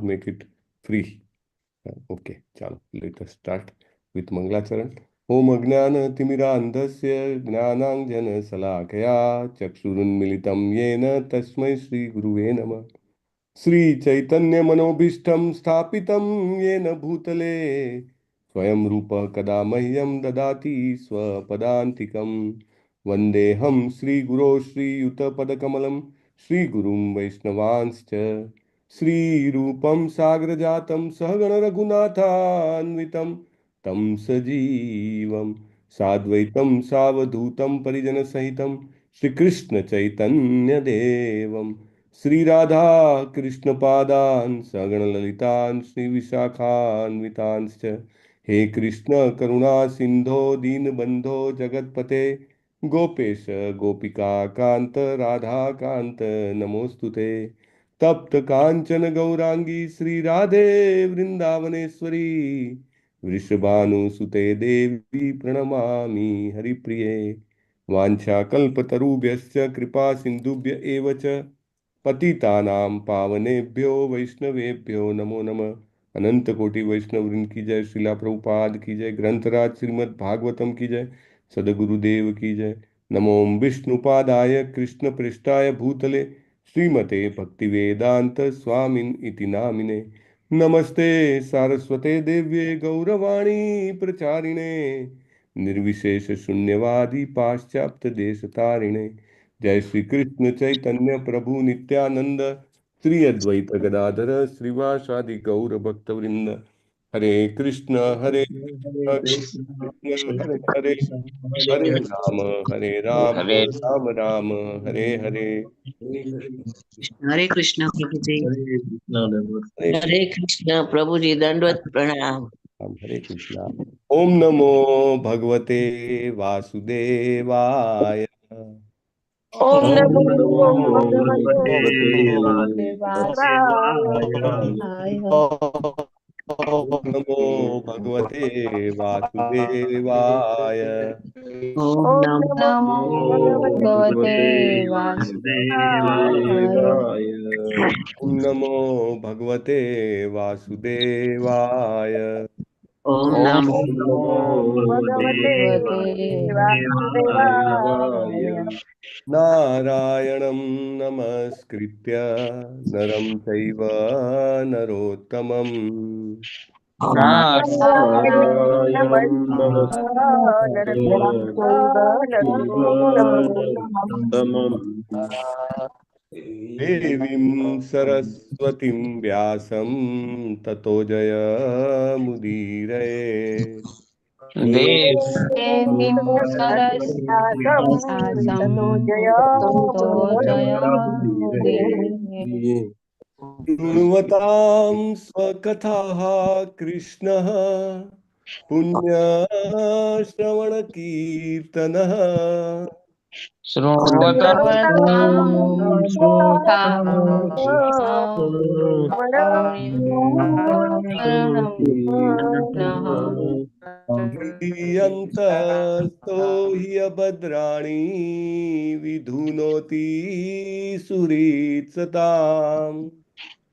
make it free. Okay, chalo, let us start with Mangalacharan. Om Ajnana-timirandhasya Gnananjana-salakaya Chakshurunmilitam Yena Tasmai Shri Guruve Namah. Shri Chaitanya मनोभीष्टं स्थापितं येन भूतले स्वयं रूप कदा मह्यं ददाति स्वपदान्तिकं वन्देऽहं श्रीगुरो श्रीयुतपदकमलं श्रीगुरुं वैष्णवांश्च श्रीरूपं साग्रजातं सहगण रघुनाथान्वितं तं सजीवं साद्वैतं सावधूतं परिजनसहितं श्रीकृष्ण चैतन्यदेवं श्री राधा कृष्ण पादान सगण ललितान श्री विशाखान्वितांश्च हे कृष्ण करुणा सिंधो दीन बंधो जगतपते गोपेश गोपिका कांत राधा कांत नमोस्तुते तप्त कांचन गौरांगी श्री राधे वृंदावनेश्वरी वृषभानुसुते देवी प्रणमामि हरिप्रिये वाञ्छाकल्पतरुभ्यश्च कृपा सिन्धुभ्य एव च पतितानां पावनेभ्यो वैष्णवेभ्यो नमो नमः। अनंत कोटि वैष्णव वृंद की जय। श्रीला प्रभुपाद की जय। ग्रंथराज श्रीमद् भागवतम की जय। सदगुरुदेव की जय। नमो विष्णुपादाय कृष्ण पृष्ठाय भूतले श्रीमते भक्तिवेदांत स्वामिन इति नामिने। नमस्ते सारस्वते देव्ये गौरवाणी प्रचारिणे निर्विशेष शून्यवादी पाश्चात्य देश तारिणे। जय श्री कृष्ण चैतन्य प्रभु नित्यानंद श्री अद्वैत गदाधर श्रीवासादि गौर भक्त वृंद। हरे कृष्ण कृष्ण हरे हरे, हरे राम हरे राम राम हरे हरे। हरे कृष्ण प्रभु जी। हरे हरे कृष्ण प्रभु जी, दंडवत प्रणाम। हरे कृष्णा। ओम नमो भगवते वासुदेवाय। ओम ओम नमो नमो भगवते भगवते वासुदेवाय। ओम नमो भगवते वासुदेवाय। ओम ओम नमो नमो भगवते वासुदेवाय। वासुदेवाय। ओम नमो भगवते वासुदेवाय। ओम ओम नमो नमो भगवते वासुदेवाय। वासुदेवाय। नारायणं नमस्कृत्य नरं चैव नरोत्तमम् नारायणं नारायणं नमस्कृत्य नरं चैव नरोत्तमम् नरोत्तमम् देवीं सरस्वतीं व्यासं ततो जयमुदीरये। देवीं सरस्वतीं व्यासं ततो ततो जयमुदीरये। जयमुदीरये। शृण्वतां स्वकथाः कृष्णः पुण्यश्रवणकीर्तनः भगवतां श्रोतां पुण्यः ह्रियन्तस्तो हि अभद्राणि विधुनोति सुहृत्सताम्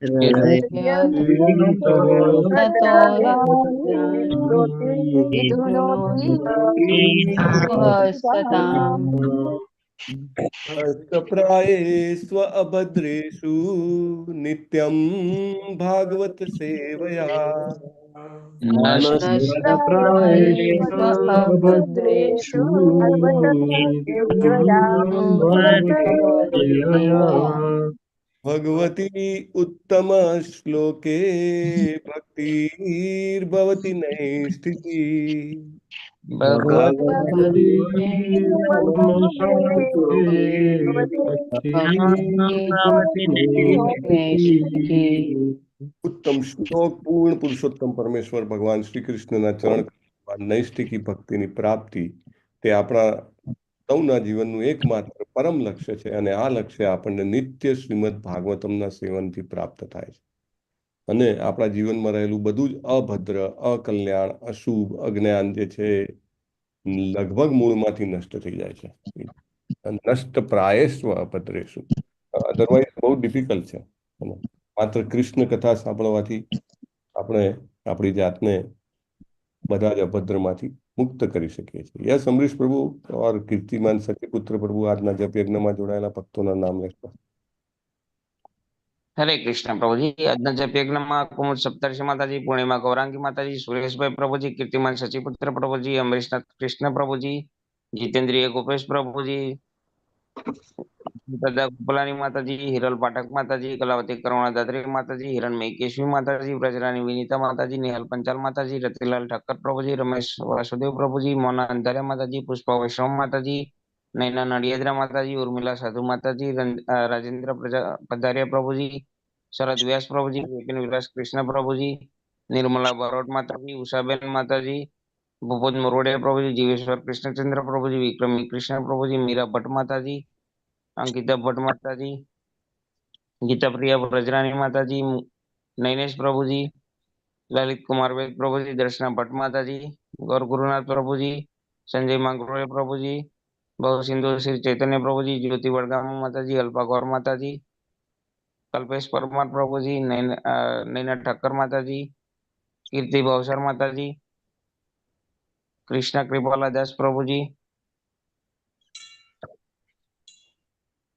ततो विधुनोति सुहस्ताम्। अष्टप्रायेष्व अभद्रेषु नित्यं भागवत सेवया नष्टप्रायेषु अभद्रेषु भगवति सेवया। भगवती उत्तम श्लोके भक्तिर्भवति नैष्ठिकी भगवते नैष्ठिकी। उत्तम श्लोक पूर्ण પુરુષોત્તમ પરમેશ્વર ભગવાન શ્રી કૃષ્ણના ચરણ કમળમાં નૈષ્ઠિકી ભક્તિની પ્રાપ્તિ તે આપણા સૌના જીવનનું એકમાત્ર પરમ લક્ષ્ય છે અને આ લક્ષ્ય આપણને નિત્ય શ્રીમદ ભાગવતમના સેવનથી પ્રાપ્ત થાય છે અને આપણા જીવનમાં રહેલું બધું જ અભદ્ર અકલ્યાણ અશુભ અજ્ઞાન જે છે લગભગ મૂળમાંથી નષ્ટ થઈ જાય છે નષ્ટ પ્રાયેસ્વ અભદ્રેષુ અધરવાઇઝ બહુ ડિફિકલ્ટ છે માત્ર કૃષ્ણ કથા સાંભળવાથી આપણે આપણી જાતને બધા જ અભદ્રમાંથી મુક્ત કરી શકીએ છીએ. યસ અમરીશ પ્રભુ और કીર્તિમાન સતીપુત્ર પ્રભુ આજના જપ યજ્ઞમાં જોડાયેલા ભક્તોના નામ લેશો. હરે કૃષ્ણ પ્રભુજી. આજના જપ યજ્ઞમાં કુમુદ સપ્તર્ષિ માતાજી, પૂર્ણિમા ગૌરાંગી માતાજી, સુરેશભાઈ પ્રભુજી, કીર્તિમાન સચિપુત્ર પ્રભુજી, અમરીશનાથ કૃષ્ણ પ્રભુજી, જીતેન્દ્રિય ગોપેશ પ્રભુજી, દાદા ગોપલાની માતાજી, હિરલ પાઠક માતાજી, કલાવતી કરુણા દાત્રી માતાજી, હિરણમય કેશવી માતાજી, બ્રજરાની વિનીતા માતાજી, નિહાલ પંચાલ માતાજી, રતિલાલ ઠક્કર પ્રભુજી, રમેશ વાસુદેવ પ્રભુજી, મોના અંધારિયા માતાજી, પુષ્પા વૈષ્ણવ માતાજી, નૈના નડિયાદરા માતાજી, ઉર્મિલા સાધુ માતાજી, રાજેન્દ્ર પધારિયા પ્રભુજી, શરદ વ્યાસ પ્રભુજી, વિપિન વિલાસ કૃષ્ણ પ્રભુજી, નિર્મલા બારોટ માતાજી, ઉષાબેન માતાજી, ભૂપત મોરવડિયા પ્રભુજી, જીવેશ્વર કૃષ્ણચંદ્ર પ્રભુજી, વિક્રમી કૃષ્ણ પ્રભુજી, મીરા ભટ્ટ માતાજી, અંકિતા ભટ્ટ માતાજી, ગીતા પ્રિયા બ્રજરાની માતાજી, નૈનેશ પ્રભુજી, લલિત કુમાર વેદ પ્રભુજી, દર્શના ભટ્ટ માતાજી, ગૌર ગુરુનાથ પ્રભુજી, સંજય માંગરોળે પ્રભુજી, ભવ સિંધુ શ્રી ચૈતન્ય પ્રભુજી, જ્યોતિ વડગામ માતાજી, અલ્પા ગૌર માતાજી, કલ્પેશ પરમાર પ્રભુજી, નૈના ઠક્કર માતાજી, કીર્તિ ભવસર માતાજી, કૃષ્ણ કૃપાલા દાસ પ્રભુજી,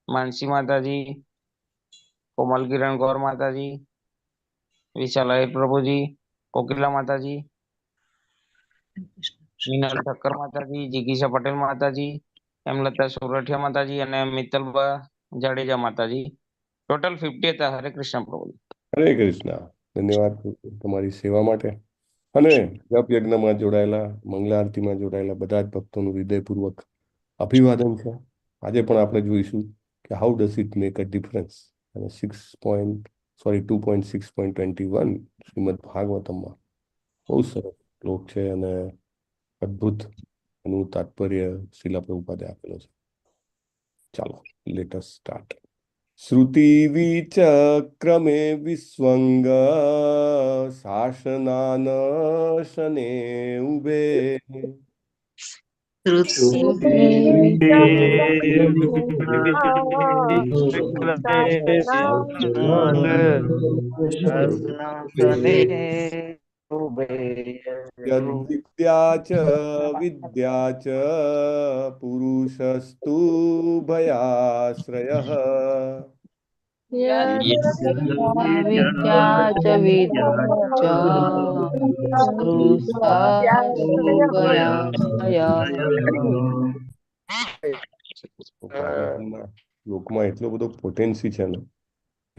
માનસી માતાજી, કોમલ કિરણ ગૌર માતાજી, વિશાલ આહિર પ્રભુજી, કોકિલા માતાજી, મીનાલ ઠક્કર માતાજી, જિગીશા પટેલ માતાજી, હેમલતા સોરઠિયા માતાજી અને મિત્તલબા જાડેજા માતાજી. ટોટલ 50 હતા. હરે કૃષ્ણ પ્રભુજી. હરે કૃષ્ણ. ધન્યવાદ તમારી સેવા માટે. અને જપ યજ્ઞમાં જોડાયેલા, મંગલા આરતીમાં જોડાયેલા બધા જ ભક્તોનું હૃદયપૂર્વક અભિવાદન છે. આજે પણ આપણે જોઈશું કે how does it make a difference. અને 2.6.21 શ્રીમદ ભાગવતમમાં બહુ સરસ શ્લોક છે અને અદ્ભુત એનું તાત્પર્ય શ્રીલા પ્રભુપાદે આપેલો છે. ચાલો, લેટ અસ સ્ટાર્ટ. શ્રુતિ વિચક્રમે વિસ્વંગ શાસનાન શને ઉભે વિદ્યા ચ પુરુષસ્તુ ભયાશ્રયઃ વિદ્યા ચ લોકમાં એટલો બધો પોટેન્સી છે ને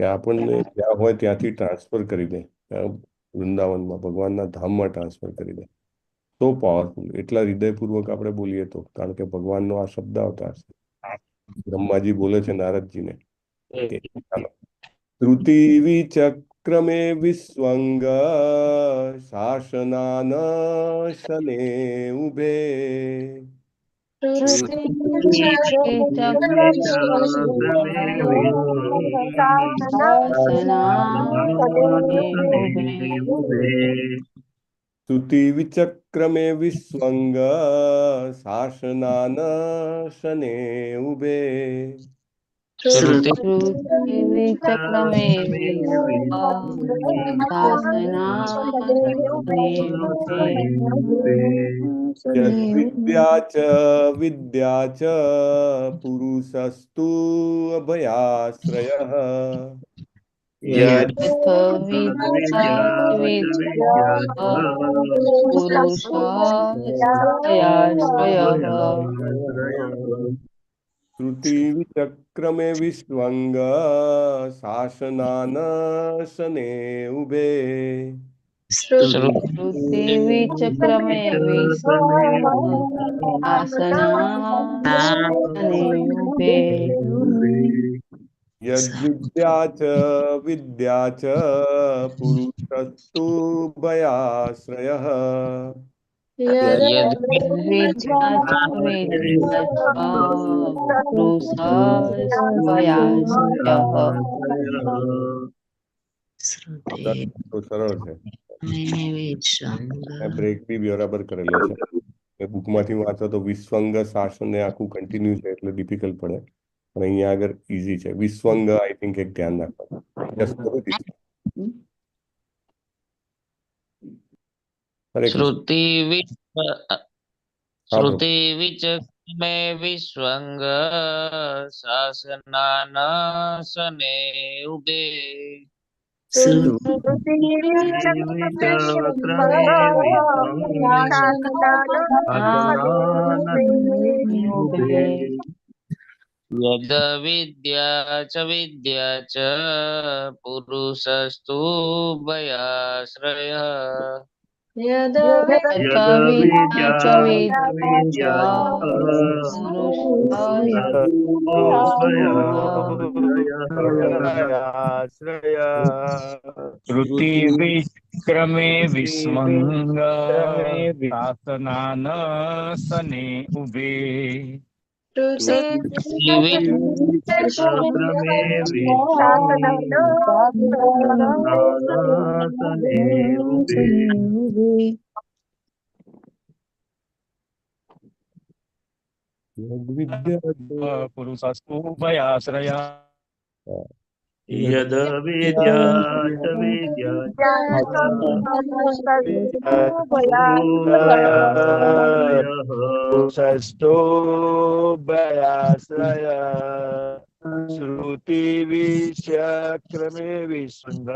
કે આપણને જ્યાં હોય ત્યાંથી ટ્રાન્સફર કરી દે, વૃંદાવનમાં ભગવાનના ધામમાં ટ્રાન્સફર કરી દે. તો પાવરફુલ. એટલા હૃદયપૂર્વક આપણે બોલીએ તો, કારણ કે ભગવાનનો આ શબ્દ અવતાર છે. બ્રહ્માજી બોલે છે નારદજીને, ચાલો. શ્રુતિ વિચક્રમે વિસ્વંગ શાસનાન શને ઉભે શ્રુતિ વિચક્રમે વિસ્વંગ શાસનાન શને ઉભે વિચક્રમે વિદ્યા ચ પુરુષસ્તુ અભયાશ્રયઃ શ્રુતિ વિચક્રમે વિસ્વંગ શાસનાન શને ઉભે વિચક્રમે વિદ્યા ચ પુરુષસ્તુ ભયાશ્રયઃ સરળ છે. બ્રેક બી બરાબર કરેલો છે. બુકમાંથી વાંચો તો વિસ્વંગ શાસન આખું કન્ટિન્યુ છે એટલે ડિફિકલ્ટ પડે. પણ અહીંયા આગળ ઈઝી છે. વિશ્વંગ આઈ થિંક એક ધ્યાન રાખવાનું. યસ પ્રગતિ. હરે કૃષ્ણ. શ્રુતિ હા પ્રભુ. શ્રુતિ વિચક્રમે વિશ્વંગ શાસનાન સને ઉભે યદ વિદ્યા ચ પુરુષસ્તુ ભયાશ્રય श्रुति विक्रमे विस्मंग शासनान सने उभे पुरुषस्तु भयाश्रय यद विद्या च विद्या पुरुषस्तु भयाश्रय श्रुति विचक्रमे विस्मंग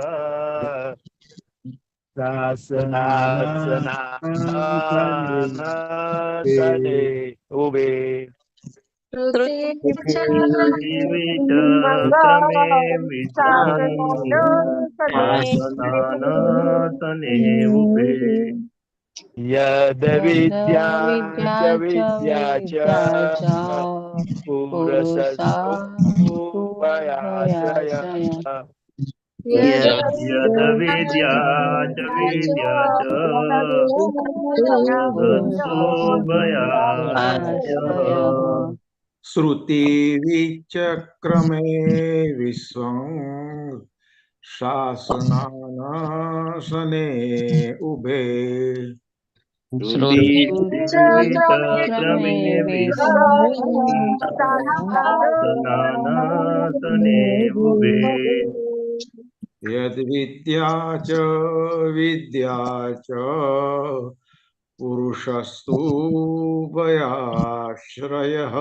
सने उभे यद विद्या च पुरुषस्तु भयाश्रय यद विद्या च श्रुति विचक्रमे विश्वं शासनान सने उभे यद विद्या च पुरुषस्तु भयाश्रयः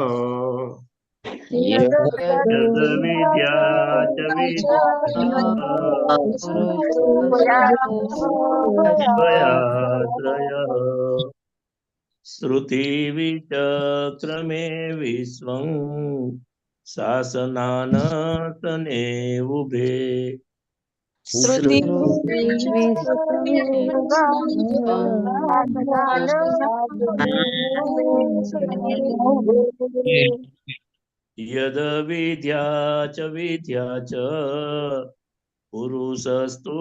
श्रुति विचक्रमे विश्वं शासनान सने उभे यद विद्या च पुरुषस्तु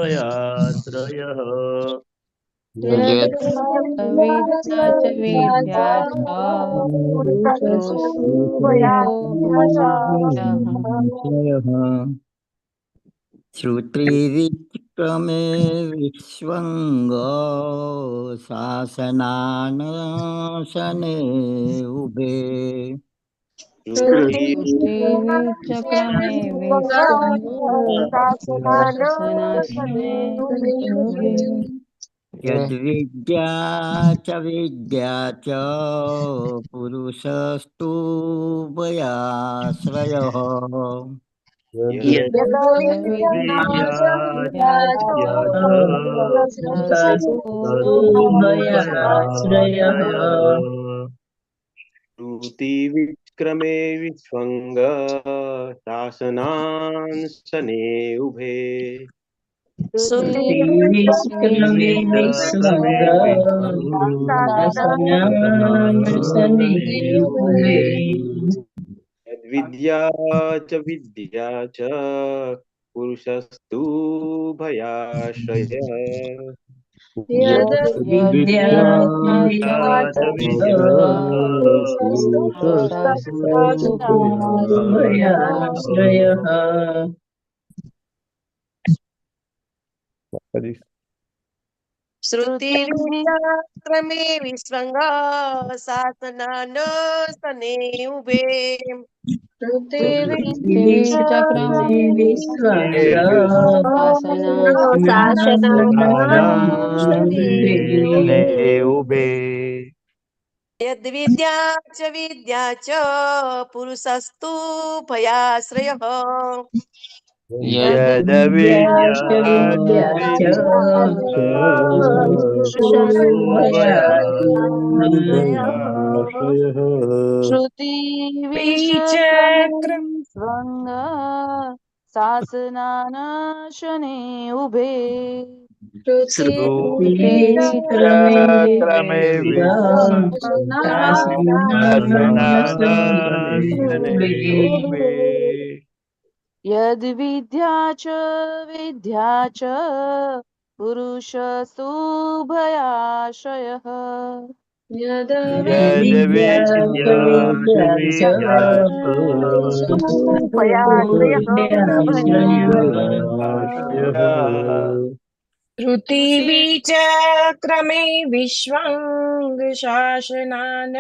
भयाश्रयः श्रुति विक्रमे विश्वंग शासनान सने उभे यद्विद्या च पुरुषस्तु भयाश्रयः श्रुति विक्रमे विश्वंग शासनान सने उभे विद्या च पुरुषस्तु भयाश्रयः श्रुति विक्रमे विस्वंग शासनान सने उभे पृथिवीचक्रमे शासनाने उभे यद्विद्या च विद्या च पुरुषस्तु भयाश्रयः यद विद्या स्वंग शासनाशने उभे क्रमे शासनाने उभे यद विद्या च पुरुषस्तु भयाशयः यद विद्या पृथिवी च क्रमे विश्वं शासनान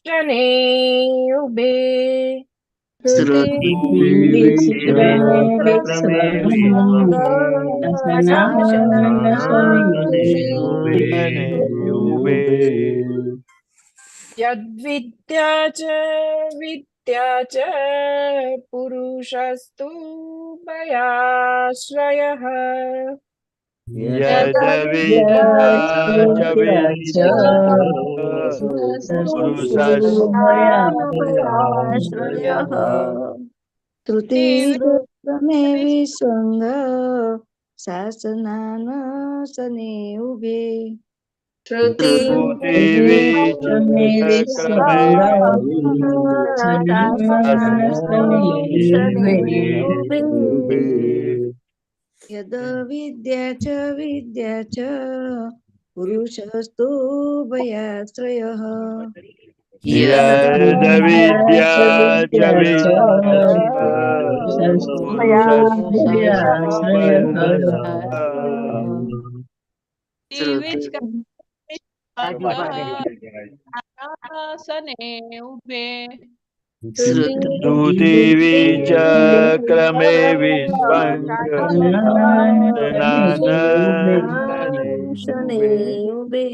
शने उभे यद्विद्या च पुरुषस्तु भयाश्रयः यद विद्या च तृतीयक्रमे विसंग शासनान सने उभे यद विद्या च पुरुषस्तु भयाश्रयः यद विद्या च सने उभे पृथिवी च क्रमे विश्वं उभे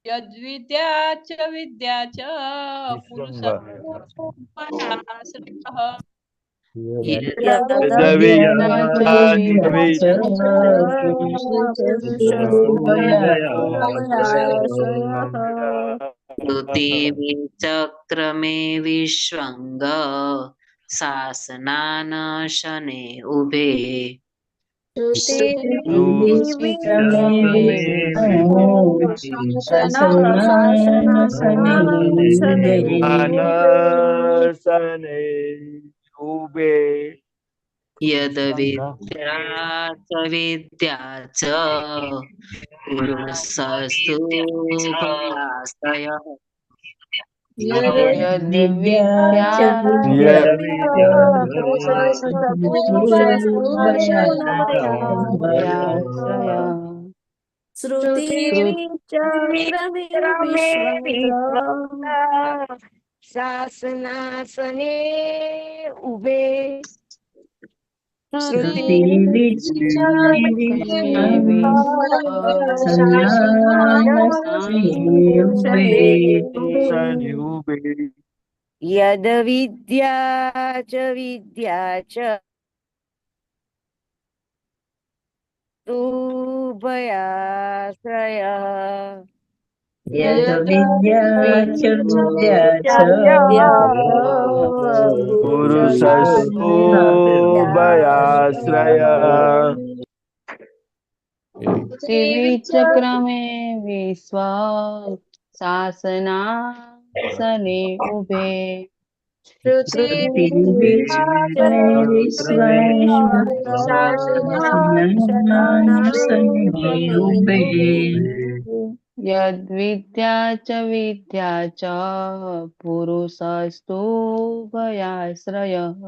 यद्विद्या च विद्या च पुरुषस्तु भयाश्रयः पृथिवी चक्रमे विश्वंग शासनान शने उभे यद विद्या च पुरुषस्तु भयाश्रयः शासनासने उभे यद विद्या च तु भयाश्रयः पुरुषस्तु भयाश्रयः त्रिविचक्रमे विश्वा शासनासने उभे यद्विद्या च पुरुषस्तु भयाश्रयः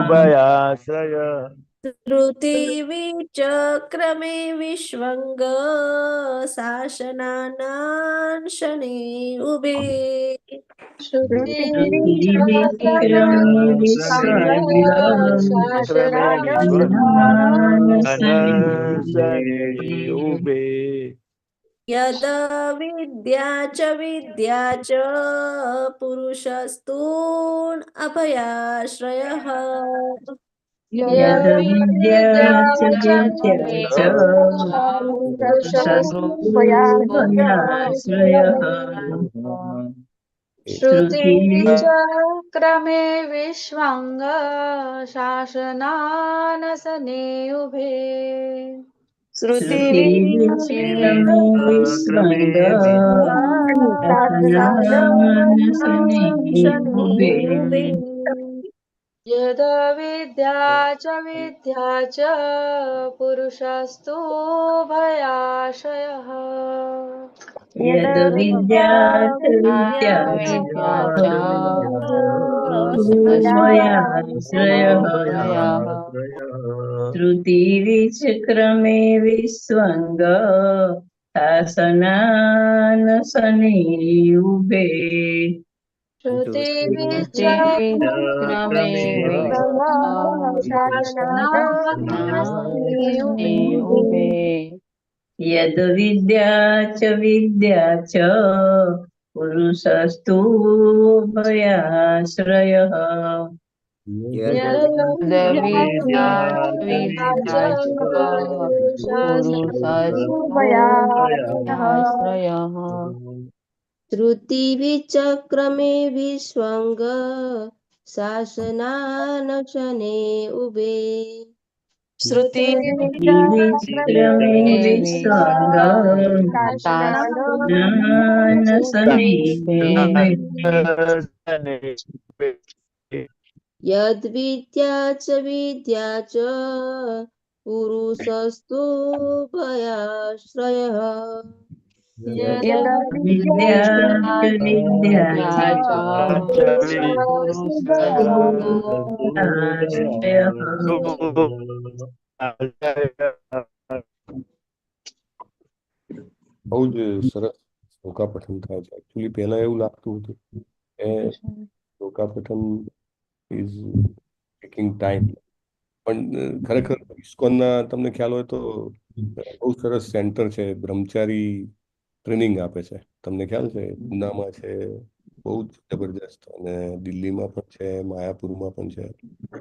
भयाश्रयः श्रुतिविचक्रमे विश्वङ्ग शासनानां शने उभे श्रुतिविक्रमे विश्वङ्ग अनसने उभे यद विद्या च पुरुषस्तून् अभयाश्रयः यद विद्या च पुरुषस्तुभयाश्रयः श्रुतिविचक्रमे विश्वङ्ग शासनानसने उभे श्रुतिविक्रमे विश्वङ्ग शासनानसने उभे यद विद्या च पुरुषस्तु भयाशयः यद विद्या च पुरुषस्तुभयाश्रयः श्रुतिविचक्रमे विश्वङ्ग शासनानसने उभे श्रुतिविचक्रमे शासनानसने उभे यद विद्या च पुरुषस्तु भयाश्रयः यद विद्या पुरुषस्तु भयाश्रयः श्रुतिविचक्रमे विश्वङ्ग शासनानशने उभे श्रुतिविक्रमे विश्वङ्ग शासनानसने उभे यद्विद्या च पुरुषस्तु भयाश्रयः विद्या બહુ જ સરસ શ્લોકા પઠન થાય છે. એકચ્યુઅલી પહેલા એવું લાગતું હતું કે શ્લોકા પઠન ઇઝ ટેકિંગ ટાઈમ, પણ ખરેખર ઇસ્કોનના તમને ખ્યાલ હોય તો બહુ સરસ સેન્ટર છે, બ્રહ્મચારી ટ્રેનિંગ આપે છે. તમને ખ્યાલ છે, પૂનામાં છે, બહુ જ જબરદસ્ત, અને દિલ્હીમાં પણ છે, માયાપુરમાં પણ છે.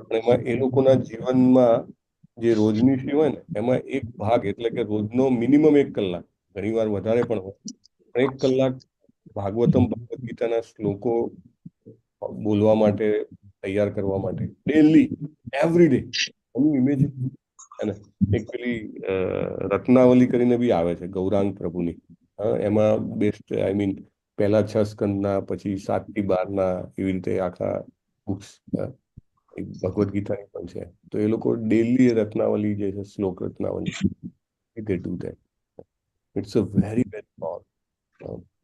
અને એમાં એ લોકોના જીવનમાં જે રોજની હોય ને એમાં એક ભાગ એટલે કે રોજનો મિનિમમ 1 કલાક, ઘણીવાર વધારે પણ હોય, 1 કલાક ભાગવતમ ભગવદ્ ગીતાના શ્લોકો બોલવા માટે તૈયાર કરવા માટે ડેલી એવરી ડે. એનું ઇમેજિન અને એક પેલી રત્નાવલી કરીને બી આવે છે ગૌરાંગ પ્રભુની, એમાં બેસ્ટ આઈ મીન પહેલા 6 સ્કંદના, પછી 7 થી 12ના, એવી રીતે આખા બુક્સ ભગવદ્ ગીતાની પણ છે. તો એ લોકો ડેલી રત્નાવલી જે છે, શ્લોક Ratnavali, they do that. It's a very very powerful.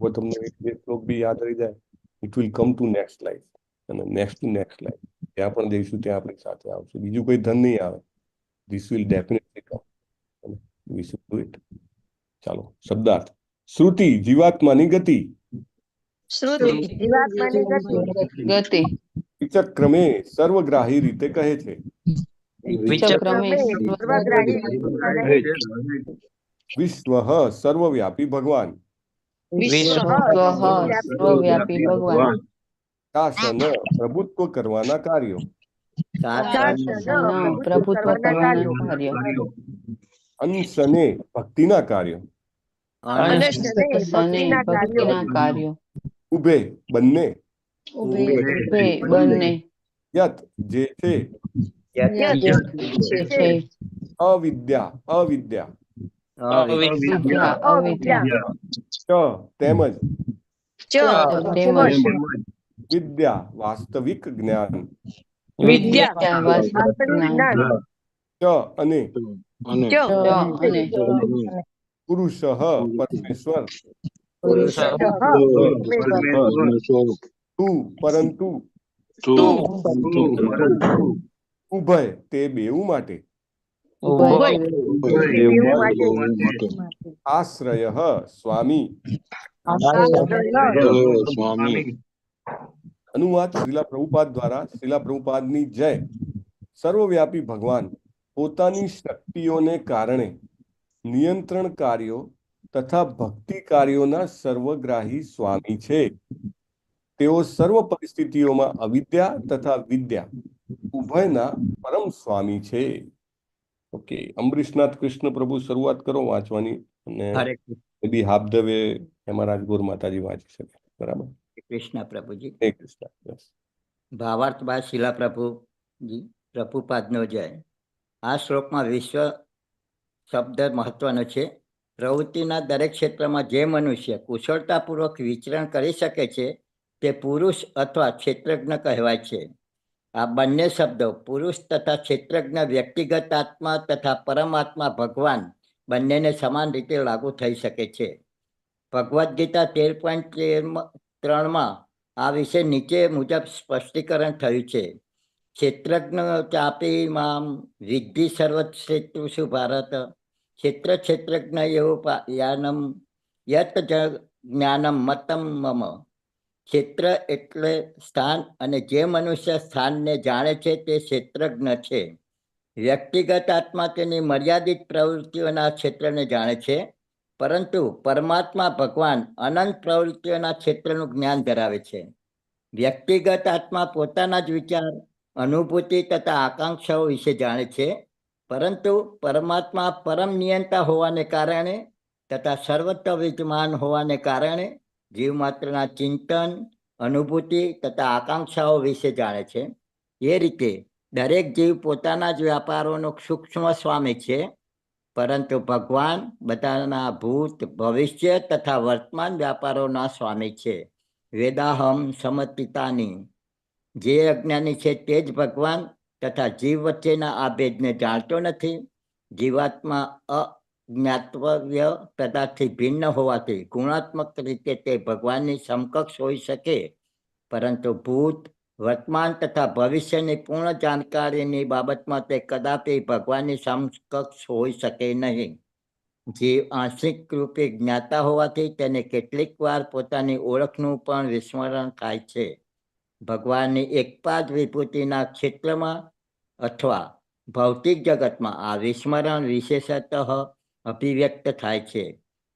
वो તમને એક શ્લોક બી યાદ રહી જાય, it will come to next life, અને next to next life ત્યાં પણ જઈશું, ત્યાં આપણી સાથે આવશે. બીજું કોઈ ધન નહીં આવે. This will definitely come. We should do it. ચાલો, શબ્દાર્થ. શ્રુતિ જીવાત્માની ગતિ. ગતિ વિચક્રમે સર્વગ્રાહી રીતે કહે છે. વિશ્વઃ સર્વવ્યાપી ભગવાન. સર્વવ્યાપી ભગવાન. શાસન પ્રભુત્વ કરવાના કાર્યો. પ્રભુત્વ કરવાના કાર્યો. અંશને ભક્તિના કાર્યો. ભક્તિના કાર્યો. ઉભે બંને. બંને. યત જે છે. અવિદ્યા ચ તેમજ. વિદ્યા વાસ્તવિક જ્ઞાન. ચ અને. પુરુષ પરમેશ્વર. તું પરંતુ. ઉભય તે બેઉ માટે. આશ્રયઃ સ્વામી. સ્વામી. અનુવાદ શ્રીલા પ્રભુપાદ દ્વારા. શ્રીલા પ્રભુપાદની જય. સર્વવ્યાપી ભગવાન પોતાની શક્તિઓને કારણે નિયંત્રણ કાર્યો તથા ભક્તિ કાર્યોના સર્વગ્રાહી સ્વામી છે. તેઓ સર્વ પરિસ્થિતિઓમાં અવિદ્યા તથા વિદ્યા ઉભયના પરમ સ્વામી છે. ઓકે, અમરીશનાથ કૃષ્ણ પ્રભુ શરૂઆત કરો વાંચવાની, અને એ બી હાફ ધ વે એમાં રાજગોર માતાજી વાંચી શકે. બરાબર. કૃષ્ણ પ્રભુજી. હે કૃષ્ણ. યસ. ભાવાર્થ બાદ શિલા પ્રભુજી પ્રભુપાદનો જય. આ શ્લોકમાં વિશ્વ શબ્દ મહત્વનો છે. પ્રવૃત્તિના દરેક ક્ષેત્રમાં જે મનુષ્ય કુશળતાપૂર્વક વિચરણ કરી શકે છે તે પુરુષ અથવા ક્ષેત્રજ્ઞ કહેવાય છે. આ બંને શબ્દો પુરુષ તથા ક્ષેત્રજ્ઞ વ્યક્તિગત આત્મા તથા પરમાત્મા ભગવાન બંનેને સમાન રીતે લાગુ થઈ શકે છે. ભગવદ્ ગીતા 13.3માં આ વિશે નીચે મુજબ સ્પષ્ટીકરણ થયું છે. ક્ષેત્રજ્ઞ ચાપી મામ વિદ્ધિ સર્વક્ષેત્રુષુ ભારત ક્ષેત્રજ્ઞ યાનમ યત જ્ઞાનમ મતમ મમ. ક્ષેત્ર એટલે સ્થાન, અને જે મનુષ્ય સ્થાનને જાણે છે તે ક્ષેત્રજ્ઞ છે. વ્યક્તિગત આત્મા તેની મર્યાદિત પ્રવૃત્તિઓના ક્ષેત્રને જાણે છે, પરંતુ પરમાત્મા ભગવાન અનંત પ્રવૃત્તિઓના ક્ષેત્રનું જ્ઞાન ધરાવે છે. વ્યક્તિગત આત્મા પોતાના જ વિચાર, અનુભૂતિ તથા આકાંક્ષાઓ વિશે જાણે છે, પરંતુ પરમાત્મા પરમ નિયંતા હોવાને કારણે તથા સર્વત્ર વિદ્યમાન હોવાને કારણે જીવ માત્રના ચિંતન, અનુભૂતિ તથા આકાંક્ષાઓ વિશે જાણે છે. એ રીતે દરેક જીવ પોતાના જ વ્યાપારોનો સૂક્ષ્મ સ્વામી છે, પરંતુ ભગવાન બધાના ભૂત, ભવિષ્ય તથા વર્તમાન વ્યાપારોના સ્વામી છે. વેદાહમ સમતિતાની. જે અજ્ઞાની છે તે જ ભગવાન તથા જીવ વચ્ચેના આ ભેદને જાણતો નથી. જીવાત્મા જ્ઞાતવ્ય પદાર્થથી ભિન્ન હોવાથી ગુણાત્મક રીતે તે ભગવાનની સમકક્ષ હોઈ શકે, પરંતુ ભૂત, વર્તમાન તથા ભવિષ્યની પૂર્ણ જાણકારીની બાબતમાં તે કદાપી ભગવાનની સમકક્ષ હોઈ શકે નહીં. જીવ આંશિક રૂપે જ્ઞાતા હોવાથી તેને કેટલીક વાર પોતાની ઓળખનું પણ વિસ્મરણ થાય છે. ભગવાનની એકપાદ વિભૂતિના ક્ષેત્રમાં અથવા ભૌતિક જગતમાં આ વિસ્મરણ વિશેષતઃ અભિવ્યક્ત થાય છે,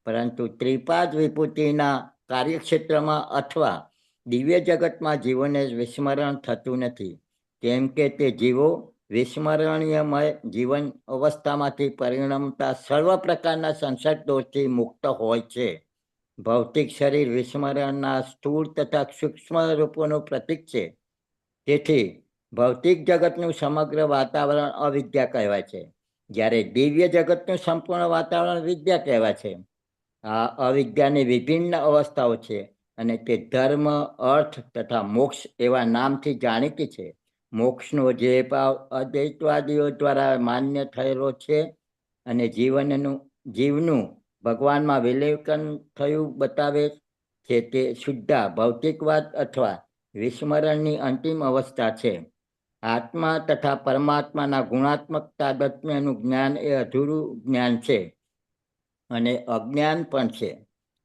પરંતુ ત્રિપાદ વિભૂતિના કાર્યક્ષેત્રમાં અથવા દિવ્ય જગતમાં જીવોને વિસ્મરણ થતું નથી, કેમ કે તે જીવો વિસ્મરણીયમય જીવન અવસ્થામાંથી પરિણમતા સર્વ પ્રકારના સંસર્ગ દોષથી મુક્ત હોય છે. ભૌતિક શરીર વિસ્મરણના સ્થૂળ તથા સૂક્ષ્મ રૂપોનું પ્રતીક છે. તેથી ભૌતિક જગતનું સમગ્ર વાતાવરણ અવિદ્યા કહેવાય છે, જ્યારે દિવ્ય જગતનું સંપૂર્ણ વાતાવરણ વિદ્યા કહેવાય છે. આ અવિદ્યાની વિભિન્ન અવસ્થાઓ છે, અને તે ધર્મ, અર્થ તથા મોક્ષ એવા નામથી જાણીતી છે. મોક્ષનો જે ભાવ અદ્વૈતવાદીઓ દ્વારા માન્ય થયેલો છે અને જીવનું ભગવાનમાં વિલેકન થયું બતાવે છે, તે શુદ્ધ ભૌતિકવાદ અથવા વિસ્મરણની અંતિમ અવસ્થા છે. આત્મા તથા પરમાત્માના ગુણાત્મક તાદાત્મ્યનું જ્ઞાન એ અધૂરું જ્ઞાન છે અને અજ્ઞાન પણ છે,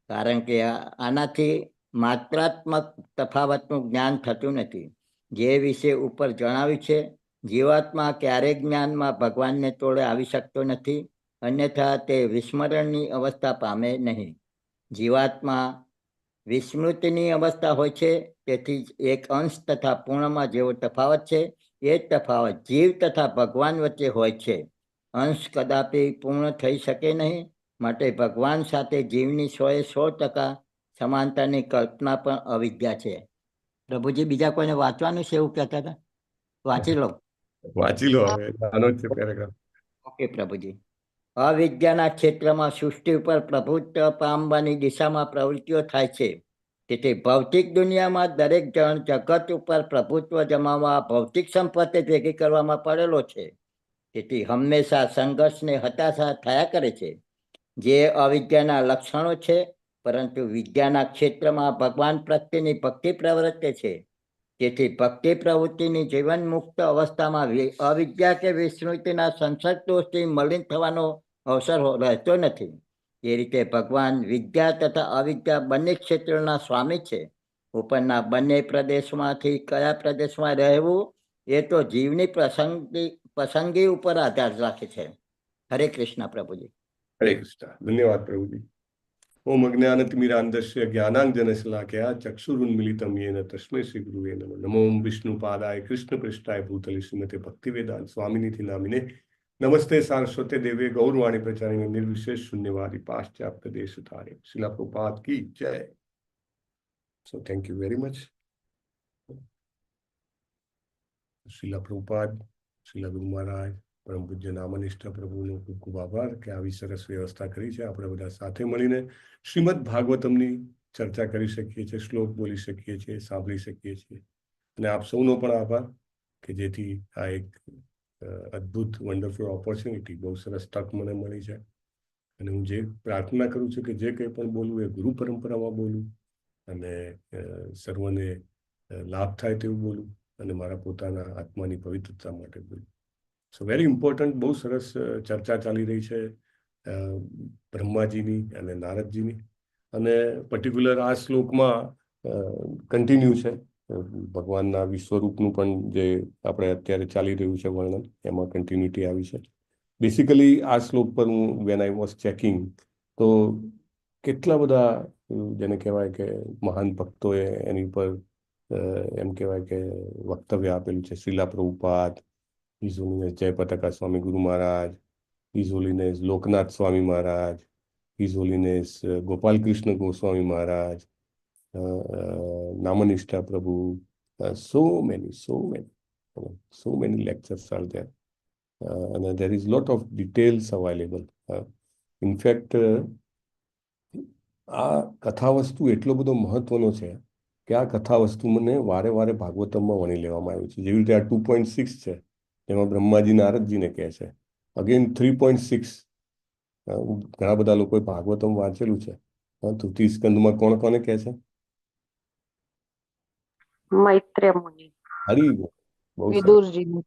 કારણ કે આનાથી માત્રાત્મક તફાવતનું જ્ઞાન થતું નથી. જે વિશે ઉપર જણાવ્યું છે, જીવાત્મા ક્યારેય જ્ઞાનમાં ભગવાનને તોડે આવી શકતો નથી, અન્યથા તે વિસ્મરણની અવસ્થા પામે નહીં. જીવાત્મા વિસ્મૃતિની અવસ્થા હોય છે, તેથી એક અંશ તથા પૂર્ણમાં જેવો તફાવત છે એ જ તફાવત જીવ તથા ભગવાન વચ્ચે હોય છે. અંશ કદાપી પૂર્ણ થઈ શકે નહીં, માટે ભગવાન સાથે જીવની 100% સમાનતાની કલ્પના પણ અવિદ્યા છે. પ્રભુજી, બીજા કોઈને વાંચવાનું છે એવું કહેતા હતા? વાંચી લો. ઓકે પ્રભુજી. અવિદ્યાના ક્ષેત્રમાં સૃષ્ટિ ઉપર પ્રભુત્વ પામવાની દિશામાં પ્રવૃત્તિઓ થાય છે. તેથી ભૌતિક દુનિયામાં દરેક જણ જગત ઉપર પ્રભુત્વ જમાવવા ભૌતિક સંપત્તિ ભેગી કરવામાં પડેલો છે. તેથી હંમેશા સંઘર્ષને હતાશા થયા કરે છે, જે અવિદ્યાના લક્ષણો છે. પરંતુ વિદ્યાના ક્ષેત્રમાં ભગવાન પ્રત્યેની ભક્તિ પ્રવૃત્તિ છે. તેથી ભક્તિ પ્રવૃત્તિની જીવન મુક્ત અવસ્થામાં અવિદ્યા કે વિસ્મૃતિના સંસદ દોષથી મલિન થવાનો અવસર રહેતો નથી. એ રીતે ભગવાન વિદ્યા તથા અવિદ્યા બંને ક્ષેત્રોના સ્વામી છે. ઉપરના બંને પ્રદેશમાંથી કયા પ્રદેશમાં રહેવું એ તો જીવની પસંદગી ઉપર આધાર રાખે છે. હરે કૃષ્ણ પ્રભુજી. હરે કૃષ્ણ. ધન્યવાદ પ્રભુજી. ઓમ અજ્ઞાનતિમિરાંધસ્ય જ્ઞાનાંજનશલાકયા ચક્ષુરુન્મિલિતમ યેન તસ્मै શ્રી ગુરુવે નમઃ. નમો ઓમ વિષ્ણુપાદાય કૃષ્ણપૃષ્ઠાય ભૂતલે શ્રીમતે ભક્તિવેદાંત સ્વામિનિધિ નામિને નમસ્તે સારસ્વતે દેવે ગૌરવાણી પ્રચારિણે નિર્વિશેષ શૂન્યવાદી પાશ્ચાત્ય દેશધારે. શિલા પ્રભુપાદ કી જય. So thank you very much. શિલા પ્રભુપાદ, શિલા ગુરુ મહારાજ, પરમ પૂજ્ય નામનિષ્ઠ પ્રભુનો ખૂબ ખૂબ આભાર કે આવી સરસ વ્યવસ્થા કરી છે. આપણે બધા સાથે મળીને શ્રીમદ ભાગવતમની ચર્ચા કરી શકીએ છીએ, શ્લોક બોલી શકીએ છીએ, સાંભળી શકીએ છીએ. અને આપ સૌનો પણ આભાર કે જેથી આ એક અદ્ભુત વન્ડરફુલ ઓપોર્ચ્યુનિટી, બહુ સરસ તક મને મળી છે. અને હું જે પ્રાર્થના કરું છું કે જે કંઈ પણ બોલવું એ ગુરુ પરંપરામાં બોલું અને સર્વને લાભ થાય તેવું બોલું અને મારા પોતાના આત્માની પવિત્રતા માટે બોલું. સો વેરી ઇમ્પોર્ટન્ટ. બહુ સરસ ચર્ચા ચાલી રહી છે બ્રહ્માજીની અને નારદજીની. અને પર્ટિક્યુલર આ શ્લોકમાં કન્ટિન્યુ છે ભગવાનના વિશ્વરૂપનું પણ જે આપણે અત્યારે ચાલી રહ્યું છે વર્ણન, એમાં કન્ટિન્યુટી આવી છે. બેસિકલી આ શ્લોક પર હું વેન આઈ વોઝ ચેકિંગ તો કેટલા બધા જેને કહેવાય કે મહાન ભક્તોએ એની ઉપર એમ કહેવાય કે વક્તવ્ય આપેલું છે. શ્રીલા પ્રભુપાદ, His Holiness જયપતાકા સ્વામી ગુરુ મહારાજ, His Holiness Loknath Swami Maharaj, His Holiness Gopal Krishna Goswami મહારાજ, નામનિષ્ઠા પ્રભુ, so many lectures are there. And there is lot of details available. In fact, આ કથા વસ્તુ એટલો બધો મહત્વનો છે કે આ કથા વસ્તુ મને વારે વારે ભાગવતમમાં વણી લેવામાં આવ્યું છે. જેવી રીતે આ 2.6 છે જેમાં બ્રહ્માજી નારદજીને કહે છે. અગેન 3.6 ઘણા બધા લોકોએ ભાગવતમ વાંચેલું છે. તૃતીય સ્કંદમાં કોણ કોને કહે છે? મૈત્રેય મુનિ. હરી બહુ વિદુરજીને.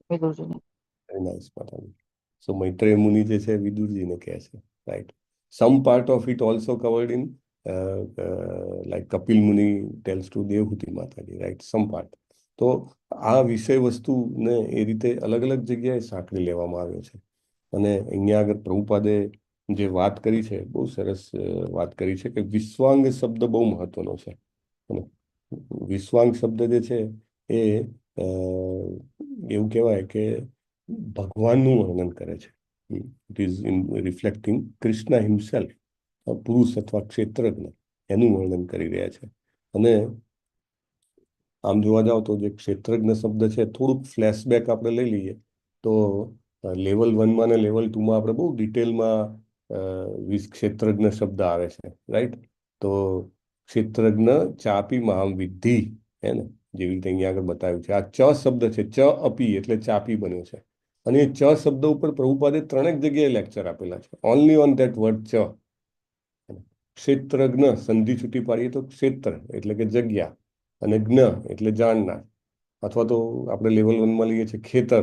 વેરી નાઇસ માતાજી. સો મૈત્રેય મુનિ જે છે વિદુરજીને કહે છે, right. Some part of it also covered in like Kapil Muni tells to Devhuti Mataji, right? Some part. તો આ વિષય વસ્તુને એ રીતે અલગ અલગ જગ્યાએ સાંકળી લેવામાં આવ્યો છે. અને અહીંયા આગળ પ્રભુપાદે જે વાત કરી છે, બહુ સરસ વાત કરી છે કે વિશ્વાંગ શબ્દ બહુ મહત્વનો છે. અને વિશ્વાંગ શબ્દ જે છે એ એવું કહેવાય કે ભગવાનનું વર્ણન કરે છે. It is reflecting Krishna himself, પુરુષ અથવા ક્ષેત્રજ્ઞ, એનું વર્ણન કરી રહ્યા છે. અને આમ જોવા જાવ તો જે ક્ષેત્રજ્ઞ શબ્દ છે થોડુંક ફ્લેશબેક આપણે લઈ લઈએ તો લેવલ 1માં ને લેવલ 2માં આપણે બહુ ડિટેલમાં ક્ષેત્રજ્ઞ શબ્દ આવે છે, રાઈટ. તો ક્ષેત્રજ્ઞ ચાપી મહામ વિદ્ધિ, હે ને, જેવી રીતે અહીંયા આગળ બતાવ્યું છે. આ ચ શબ્દ છે, ચ અપી એટલે ચાપી બન્યો છે. અને એ ચ શબ્દ ઉપર પ્રભુપાદે 3 જગ્યાએ લેક્ચર આપેલા છે. ઓનલી ઓન ધેટ વર્ડ ચ. ક્ષેત્રજ્ઞ સંધિ છૂટી પાડીએ તો ક્ષેત્ર એટલે કે જગ્યા, અને જ્ઞ એટલે જાણનાર, અથવા તો આપણે લેવલ 1માં લઈએ છીએ ખેતર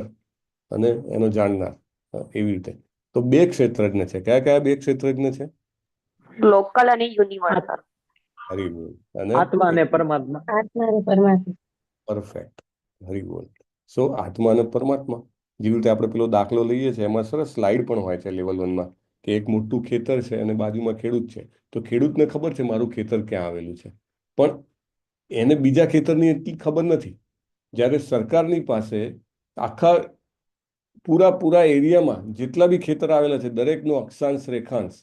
અને એનો જાણનાર, એવી રીતે. તો 2 ક્ષેત્રજ્ઞ છે. કયા કયા 2 ક્ષેત્રજ્ઞ છે? લોકલ અને યુનિવર્સલ. હરી બોલ. અને આત્મા અને પરમાત્મા. આત્મા અને પરમાત્મા. પરફેક્ટ. હરી બોલ. સો આત્મા અને પરમાત્મા, જેવી રીતે આપણે પેલો દાખલો લઈએ છીએ એમાં સરસ સ્લાઇડ પણ હોય છે લેવલ 1માં કે એક મોટું ખેતર છે અને બાજુમાં ખેડૂત છે. તો ખેડૂતને ખબર છે મારું ખેતર ક્યાં આવેલું છે, પણ એને બીજા ખેતરની એટલી ખબર નથી. જ્યારે સરકારની પાસે આખા પૂરા એરિયામાં જેટલા બી ખેતર આવેલા છે દરેકનો અક્ષાંશ રેખાંશ,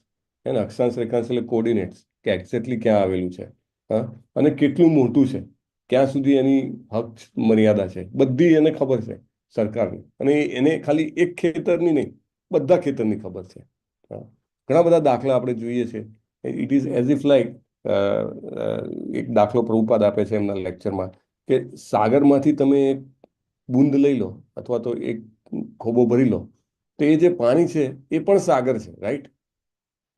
એને અક્ષાંશ રેખાંશ એટલે કોર્ડિનેટ્સ, કે એક્ઝેક્ટલી ક્યાં આવેલું છે, હા, અને કેટલું મોટું છે, ક્યાં સુધી એની હક મર્યાદા છે, બધી એને ખબર છે સરકારની. અને એને ખાલી એક ખેતરની નહીં, બધા ખેતરની ખબર છે. ઘણા બધા દાખલા આપણે જોઈએ છે. It is as if like એક દાખલો પ્રભુપાદ આપે છે એમના લેક્ચરમાં કે સાગરમાંથી તમે એક બૂંદ લઈ લો અથવા તો એક ખોબો ભરી લો તો એ જે પાણી છે એ પણ સાગર છે, રાઈટ.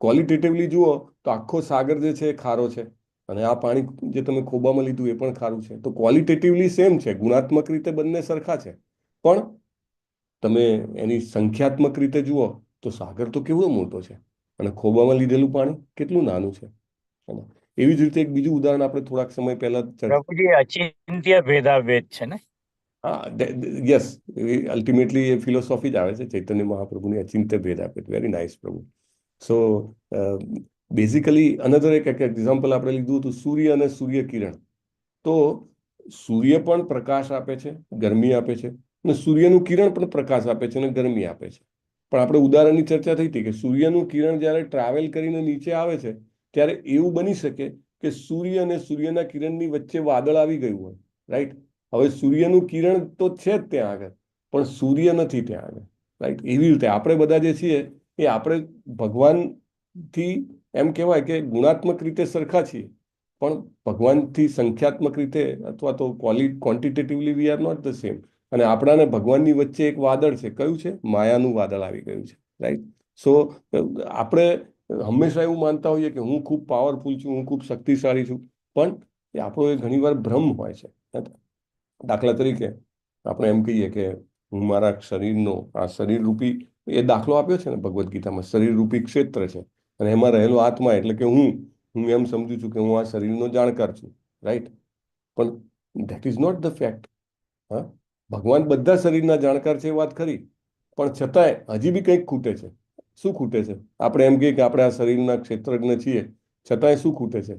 ક્વોલિટેટિવલી જુઓ તો આખો સાગર જે છે એ ખારો છે, અને આ પાણી જે તમે ખોબામાં લીધું એ પણ ખારું છે. તો ક્વોલિટેટિવલી સેમ છે, ગુણાત્મક રીતે બંને સરખા છે, પણ તમે એની સંખ્યાત્મક રીતે જુઓ તો સાગર તો કેવડો મોટો છે અને ખોબામાં લીધેલું પાણી કેટલું નાનું છે. એવી જ રીતે એક બીજું ઉદાહરણ આપણે થોડાક સમય પહેલા પ્રભુજી અચિંત્ય ભેદાભેદ છે ને? હા, યસ, અલ્ટિમેટલી એ ફિલોસોફી જ આવે છે ચૈતન્ય મહાપ્રભુની અચિંત્ય ભેદાભેદ. વેરી નાઇસ પ્રભુ. સો બેઝિકલી અનધર એક એક્ઝામ્પલ આપણે લીધું હતું સૂર્ય અને સૂર્ય કિરણ. તો સૂર્ય પણ પ્રકાશ આપે છે, ગરમી આપે છે, અને સૂર્યનું કિરણ પણ પ્રકાશ આપે છે અને ગરમી આપે છે. પણ આપણે ઉદાહરણની ચર્ચા થઈ હતી કે સૂર્યનું કિરણ જ્યારે ટ્રાવેલ કરીને નીચે આવે છે ત્યારે એવું બની શકે કે સૂર્ય અને સૂર્યના કિરણની વચ્ચે વાદળ આવી ગયું હોય, રાઈટ? હવે સૂર્યનું કિરણ તો છે જ ત્યાં આગળ, પણ સૂર્ય નથી ત્યાં આગળ, રાઈટ? એવી રીતે આપણે બધા જે છીએ એ આપણે ભગવાનથી એમ કહેવાય કે ગુણાત્મક રીતે સરખા છીએ, પણ ભગવાનથી સંખ્યાત્મક રીતે અથવા તો quantitatively we are not the same. અને આપણાને ભગવાનની વચ્ચે એક વાદળ છે, કયું છે? માયાનું વાદળ આવી ગયું છે, રાઈટ? સો આપણે હંમેશા એવું માનતા હોઈએ કે હું ખૂબ પાવરફુલ છું, હું ખૂબ શક્તિશાળી છું, પણ એ આપણો એ ઘણીવાર ભ્રમ હોય છે. દાખલા તરીકે આપણે એમ કહીએ કે હું મારા શરીરનો આ શરીર રૂપી, એ દાખલો આપ્યો છે ને ભગવદ્ ગીતામાં, શરીર રૂપી ક્ષેત્ર છે અને એમાં રહેલો આત્મા એટલે કે હું એમ સમજુ છું કે હું આ શરીરનો જાણકાર છું, રાઈટ? પણ that is not the fact. હા, ભગવાન બધા શરીરના જાણકાર છે, એ વાત ખરી, પણ છતાંય હજી બી કંઈક ખૂટે છે. શું ખૂટે છે? આપણે એમ કહીએ કે આપણે આ શરીરના ક્ષેત્રજ્ઞ છીએ, છતાંય શું ખૂટે છે?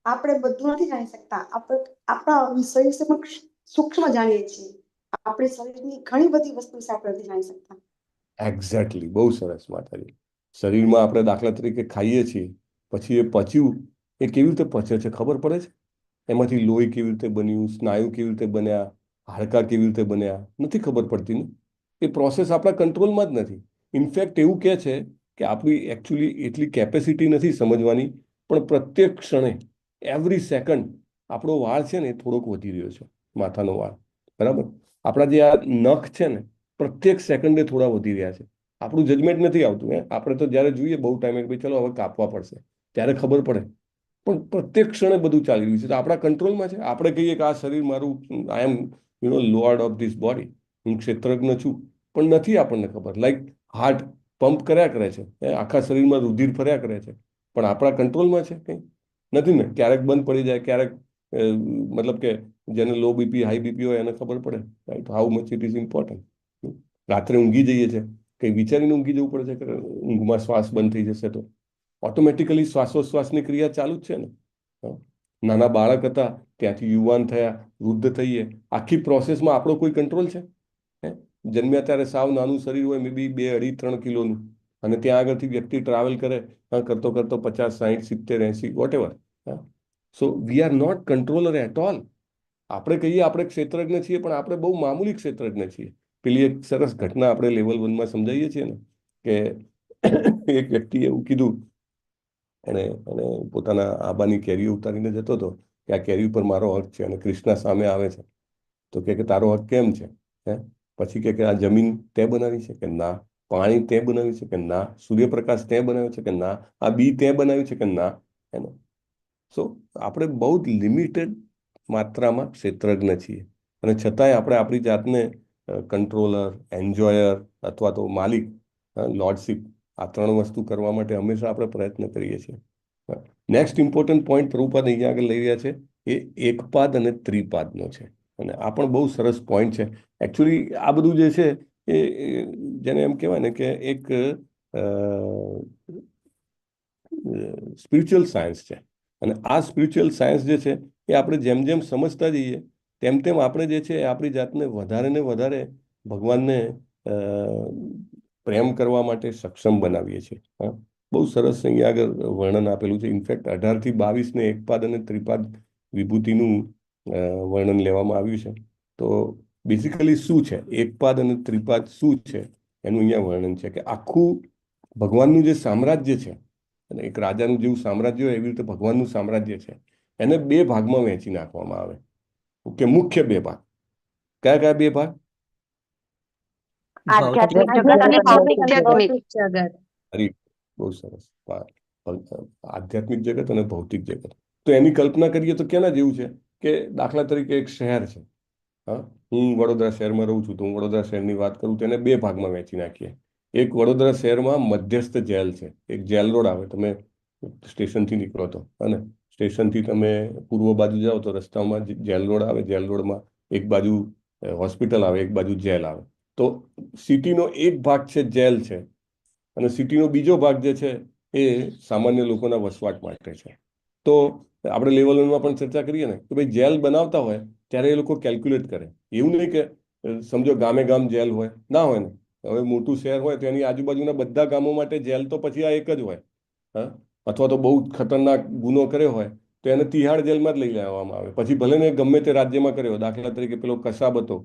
આપણે બધું નથી જાણી શકતા. આપણે આપણા શરીર વિશે પણ સૂક્ષ્મ જાણીએ છીએ. આપણે શરીરની ઘણી બધી વસ્તુ વિશે આપણે નથી જાણી શકતા. એક્ઝેક્ટલી, બહુ સરસ માતાજી. શરીરમાં આપણે દાખલા તરીકે ખાઈએ છીએ, પછી એ પચ્યું, એ કેવી રીતે પચે છે ખબર પડે છે? એમાંથી લોહી કેવી રીતે બન્યું, સ્નાયુ કેવી રીતે બન્યા, હાડકાં કેવી રીતે બન્યા, નથી ખબર પડતી ને. એ પ્રોસેસ આપણા કંટ્રોલમાં જ નથી. ઇનફેક્ટ એવું કહે છે કે આપણી એકચ્યુઅલી એટલી કેપેસિટી નથી સમજવાની, પણ પ્રત્યેક ક્ષણે, એવરી સેકન્ડ આપણો વાળ છે ને એ થોડોક વધી રહ્યો છે, માથાનો વાળ, બરાબર? આપણા જે આ નખ છે ને પ્રત્યેક સેકન્ડે થોડા વધી રહ્યા છે. આપણું જજમેન્ટ નથી આવતું. આપણે તો જ્યારે જોઈએ બહુ ટાઈમે ભાઈ ચલો હવે કાપવા પડશે, ત્યારે ખબર પડે, પણ પ્રત્યેક ક્ષણે બધું ચાલી રહ્યું છે. તો આપણા કંટ્રોલમાં છે. આપણે કહીએ કે આ શરીર મારું, આઈ એમ લોર્ડ ઓફ ધીસ બોડી, હું ક્ષેત્રજ્ઞ છું, પણ નથી આપણને ખબર. લાઈક હાર્ટ પંપ કર્યા કરે છે, આખા શરીરમાં રુધિર ફર્યા કરે છે, પણ આપણા કંટ્રોલમાં છે કંઈ નથી ને. ક્યારેક બંધ પડી જાય, ક્યારેક મતલબ કે જેને લો બીપી હાઈ બીપી હોય એને ખબર પડે, right? How much it is important. રાત્રે ઊંઘી જઈએ છીએ, કંઈ વિચારીને ઊંઘી જવું પડે છે કે ઊંઘમાં શ્વાસ બંધ થઈ જશે તો ઓટોમેટિકલી શ્વાસોશ્વાસની ક્રિયા ચાલુ જ છે ને. નાના બાળક હતા ત્યાંથી યુવાન થયા, વૃદ્ધ થઈએ, આખી પ્રોસેસમાં આપણો કોઈ કંટ્રોલ છે? જન્મ્યા ત્યારે સાવ નાનું શરીર હોય, મે બી 2, 2.5, 3 કિલોનું, અને ત્યાં આગળથી વ્યક્તિ ટ્રાવેલ કરે કરતો 50, 60, 70, 80 whatever. So we are not controller at all. આપણે કહીએ આપણે ક્ષેત્રજ્ઞ છીએ, પણ આપણે બહુ મામૂલી ક્ષેત્રજ્ઞ છીએ. પેલી એક સરસ ઘટના આપણે લેવલ 1માં સમજાવીએ છીએ ને કે એક વ્યક્તિએ એવું કીધું, એને પોતાના આબાની કેરીઓ ઉતારીને જતો હતો કે આ કેરી ઉપર મારો હક છે, અને કૃષ્ણા સામે આવે છે તો કે તારો હક કેમ છે? પછી કે આ જમીન તે બનાવી છે કે ના, પાણી તે બનાવ્યું છે કે ના, સૂર્યપ્રકાશ તે બનાવ્યો છે કે ના, આ બી તે બનાવ્યું છે કે ના. સો આપણે બહુ જ લિમિટેડ માત્રામાં ક્ષેત્રજ્ઞ છીએ, અને છતાંય આપણે આપણી જાતને કંટ્રોલર, એન્જોયર અથવા તો માલિક, લોર્ડશિપ, આ 3 વસ્તુ કરવા માટે હંમેશા આપણે પ્રયત્ન કરીએ છીએ. નેક્સ્ટ ઇમ્પોર્ટન્ટ પોઈન્ટ પ્રભુપાદ અહીંયા આગળ લઈ રહ્યા છે એ એકપાદ અને ત્રિપાદનો છે, અને આ પણ બહુ સરસ પોઈન્ટ છે. એકચ્યુઅલી આ બધું જે છે એ જેને એમ કહેવાય ને કે એક સ્પિરિચ્યુઅલ સાયન્સ છે, અને આ સ્પિરિચ્યુઅલ સાયન્સ જે છે એ આપણે જેમ જેમ સમજતા જઈએ તેમ તેમ આપણે જે છે આપણી જાતને વધારે ને વધારે ભગવાનને પ્રેમ કરવા માટે સક્ષમ બનાવીએ છીએ. બહુ સરસ અહીંયા આગળ વર્ણન આપેલું છે. ઇનફેક્ટ 18 થી 22 એકપાદ અને ત્રિપાદ વિભૂતિનું વર્ણન લેવામાં આવ્યું છે. તો બેઝિકલી શું છે એકપાદ અને ત્રિપાદ, શું છે એનું અહીંયા વર્ણન છે કે આખું ભગવાનનું જે સામ્રાજ્ય છે, અને એક રાજાનું જેવું સામ્રાજ્ય હોય એવી રીતે ભગવાનનું સામ્રાજ્ય છે, એને 2 ભાગમાં વહેંચી નાખવામાં આવે. ઓકે, મુખ્ય 2 ભાગ. કયા કયા 2 ભાગ? આધ્યાત્મિક જગત અને ભૌતિક જગત. હરી, બહુ સરસ. આધ્યાત્મિક જગત અને ભૌતિક જગત. તો એની કલ્પના કરીએ તો કેના જેવું છે કે દાખલા તરીકે એક શહેર છે. હા, હું વડોદરા શહેરમાં રહું છું, તો હું વડોદરા શહેરની વાત કરું તો એને બે ભાગમાં વહેંચી નાખીએ. એક વડોદરા શહેરમાં મધ્યસ્થ જેલ છે, એક જેલ રોડ આવે, તમે સ્ટેશનથી નીકળો તો, અને સ્ટેશનથી તમે પૂર્વ બાજુ જાઓ તો રસ્તામાં જેલ રોડ આવે, જેલ રોડમાં એક બાજુ હોસ્પિટલ આવે, એક બાજુ જેલ આવે. તો સિટીનો એક ભાગ છે જેલ છે, અને સિટીનો બીજો ભાગ જે છે એ સામાન્ય લોકોના વસવાટ માટે છે. તો આપણે લેવલ 1માં પણ ચર્ચા કરીએ ને કે ભાઈ જેલ બનાવતા હોય ત્યારે એ લોકો કેલ્ક્યુલેટ કરે. એવું નહીં કે સમજો ગામે ગામ જેલ હોય, ના હોય ને. હવે મોટું શહેર હોય તો એની આજુબાજુના બધા ગામો માટે જેલ તો પછી આ એક જ હોય. હા, અથવા તો બહુ ખતરનાક ગુનો કર્યો હોય તો એને તિહાડ જેલમાં જ લઈ લેવામાં આવે. પછી ભલે ને ગમે તે રાજ્યમાં કર્યો, દાખલા તરીકે પેલો કસાબ હતો,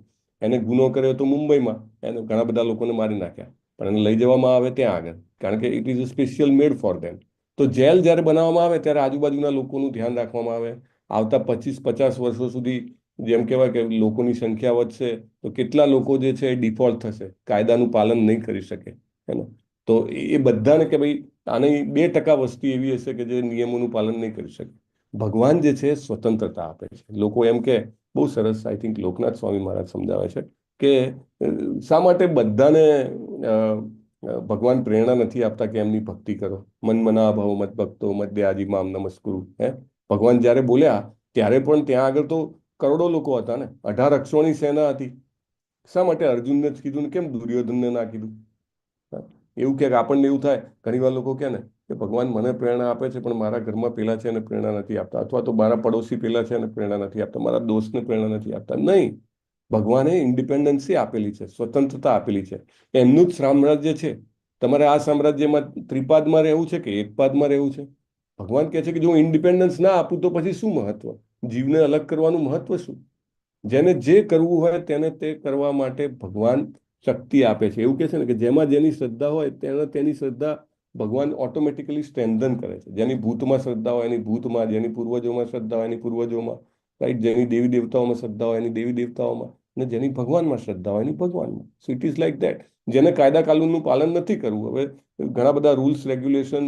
એને ગુનો કર્યો તો મુંબઈમાં, એને ઘણા બધા લોકોને મારી નાખ્યા, પણ એને લઈ જવામાં આવે ત્યાં આગળ, કારણ કે it is a special made for them. તો જેલ જ્યારે બનાવવામાં આવે ત્યારે આજુબાજુના લોકોનું ધ્યાન રાખવામાં આવે. આવતા 25-50 વર્ષો સુધી જેમ કહેવાય કે લોકોની સંખ્યા વધશે તો કેટલા લોકો જે છે એ ડિફોલ્ટ થશે, કાયદાનું પાલન નહીં કરી શકે. હેને? તો એ બધાને કે ભાઈ આની 2% વસ્તી એવી હશે કે જે નિયમોનું પાલન નહીં કરી શકે. ભગવાન જે છે સ્વતંત્રતા આપે છે. લોકો એમ કે બહુ સરસ, આઈ થિંક લોકનાથ સ્વામી મહારાજ સમજાવે છે કે શા માટે બધાને ભગવાન પ્રેરણા નથી આપતા કે એમની ભક્તિ કરો. મન મના ભવ મત ભક્તો મધ્યાજી મામ નમસ્કુરુ. ભગવાન જ્યારે બોલ્યા ત્યારે પણ ત્યાં આગળ તો કરોડો લોકો હતા ને, 18 અક્ષોની સેના હતી. શા માટે અર્જુનને જ કીધું ને કેમ દુર્યોધનને ના કીધું? એવું કે આપણને એવું થાય ઘણી વાર લોકો કે ને કે ભગવાન મને પ્રેરણા આપે છે પણ મારા ઘરમાં પેલા છે અને પ્રેરણા નથી આપતા, અથવા તો મારા પડોશી પેલા છે અને પ્રેરણા નથી આપતા, મારા દોસ્તને પ્રેરણા નથી આપતા. નહીં, ભગવાને ઇન્ડિપેન્ડન્સી આપેલી છે, સ્વતંત્રતા આપેલી છે. એમનું જ સામ્રાજ્ય છે. તમારે આ સામ્રાજ્યમાં ત્રિપાદમાં રહેવું છે કે એકપાદમાં રહેવું છે? ભગવાન કહે છે કે જો હું ઇન્ડિપેન્ડન્સ ના આપું તો પછી શું મહત્વ? જીવને અલગ કરવાનું મહત્વ શું? જેને જે કરવું હોય તેને તે કરવા માટે ભગવાન શક્તિ આપે છે. એવું કહે છે ને કે જેમાં જેની શ્રદ્ધા હોય તેની શ્રદ્ધા ભગવાન ઓટોમેટિકલી સ્ટ્રેન્થન કરે છે. જેની ભૂતમાં શ્રદ્ધા હોય એની ભૂતમાં, જેની પૂર્વજોમાં શ્રદ્ધા હોય એની પૂર્વજોમાં, રાઈટ? જેની દેવી દેવતાઓમાં શ્રદ્ધા હોય એની દેવી દેવતાઓમાં, અને જેની ભગવાનમાં શ્રદ્ધા હોય એની ભગવાનમાં. So it is like that. જેને કાયદા કાનૂનનું પાલન નથી કરવું, હવે ઘણા બધા રૂલ્સ રેગ્યુલેશન,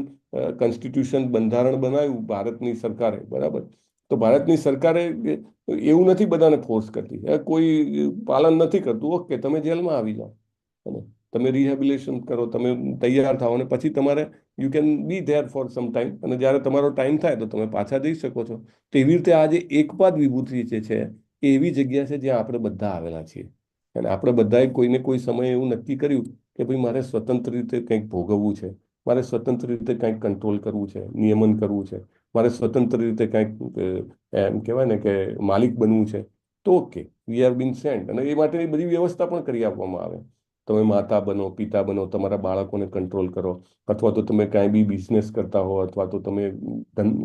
કોન્સ્ટિટ્યુશન, બંધારણ બનાવ્યું ભારતની સરકારે, બરાબર? તો ભારતની સરકારે એવું નથી બધાને ફોર્સ કરતી. કોઈ પાલન નથી કરતું, ઓકે તમે જેલમાં આવી જાઓ, તમે રિહેબિલિટેશન કરો, તમે તૈયાર થાઓ, અને પછી તમારે you can be there for some time, અને જ્યારે તમારો ટાઈમ થાય તો તમે પાછા જઈ શકો છો. તો એવી રીતે આ જે એકપાદ વિભૂતિ જે છે એ એવી જગ્યા છે જ્યાં આપણે બધા આવેલા છીએ. અને આપણે બધાએ કોઈને કોઈ સમયે એવું નક્કી કર્યું કે ભાઈ મારે સ્વતંત્ર રીતે કંઈક ભોગવવું છે, મારે સ્વતંત્ર રીતે કંઈક કંટ્રોલ કરવું છે, નિયમન કરવું છે, મારે સ્વતંત્ર રીતે કંઈક એમ કહેવાય ને કે માલિક બનવું છે. તો okay, we are been sent, અને એ માટેની બધી વ્યવસ્થા પણ કરી આપવામાં આવે. તમે માતા બનો, પિતા બનો, તમારા બાળકોને કંટ્રોલ કરો, અથવા તો તમે કાંઈ બી બિઝનેસ કરતા હો, અથવા તો તમે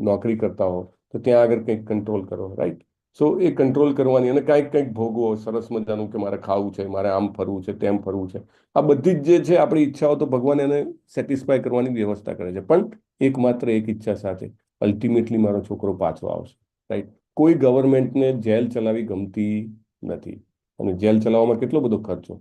નોકરી કરતા હો તો ત્યાં આગળ કંઈક કંટ્રોલ કરો, રાઈટ? સો એ કંટ્રોલ કરવાની, અને કંઈક ભોગવો સરસ મજાનું કે મારે ખાવું છે, મારે આમ ફરવું છે, તેમ ફરવું છે. આ બધી જ જે છે આપણી ઈચ્છાઓ, તો ભગવાન એને સેટિસ્ફાય કરવાની વ્યવસ્થા કરે છે, પણ એકમાત્ર એક ઈચ્છા સાથે, અલ્ટિમેટલી મારો છોકરો પાછો આવશે, રાઈટ? કોઈ ગવર્મેન્ટને જેલ ચલાવી ગમતી નથી, અને જેલ ચલાવવામાં કેટલો બધો ખર્ચો,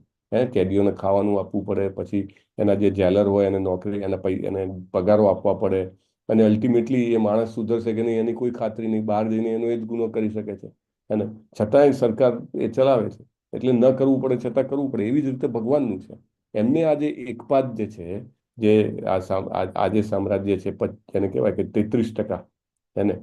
કેદીઓને ખાવાનું આપવું પડે, પછી એના જે જેલર હોય એને નોકરી, એને પગારો આપવા પડે, અને અલ્ટિમેટલી એ માણસ સુધરશે કે નહીં એની કોઈ ખાતરી નહીં, બહાર જઈને એનો એ જ ગુનો કરી શકે છે. અને છતાંય સરકાર એ ચલાવે છે, એટલે ન કરવું પડે છતાં કરવું પડે. એવી જ રીતે ભગવાનનું છે. એમને આજે એકપાદ જે છે, જે આ જે સામ્રાજ્ય છે, એને કહેવાય કે 33%, એને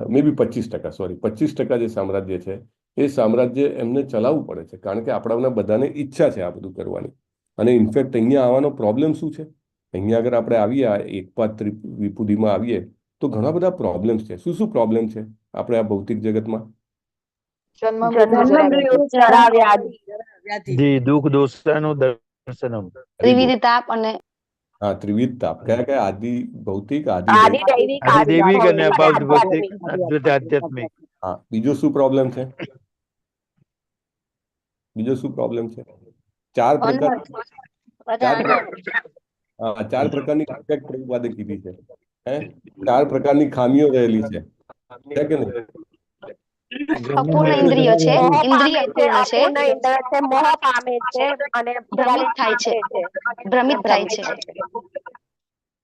મે બી 25%, સોરી 25% જે સામ્રાજ્ય છે એ સામ્રાજ્ય એમને ચલાવવું પડે છે, કારણ કે આપણા બધાને ઈચ્છા છે આ બધું કરવાની. અને ઇનફેક્ટ અહીંયા આવવાનો પ્રોબ્લેમ શું છે? અહીંયા આગળ આપણે આવીએ, આ એકપાદ વિભૂતિમાં આવીએ તો ઘણા બધા પ્રોબ્લેમ્સ છે. શું પ્રોબ્લેમ છે આપણે આ ભૌતિક જગતમાં? દુઃખ દોષાનું દર્શનમ, ત્રિવિધ તાપ અને હા, ત્રિવિધ તાપ. કયા આદિ ભૌતિક, આદિ દૈવિક અને અભૌતિક, અદ્વૈત આધ્યાત્મિક. હા, બીજો શું પ્રોબ્લેમ છે? બીજો શું પ્રોબ્લેમ છે? 4 પ્રકારની ઇફેક્ટ પ્રભુપાદે કીધી છે. 4 પ્રકારની ખામીઓ રહેલી છે કે નહીં? અપૂર્ણ ઇન્દ્રિયો છે, ઇન્દ્રિય અપૂર્ણ છે, મોહ પામે છે અને ભ્રમિત થાય છે.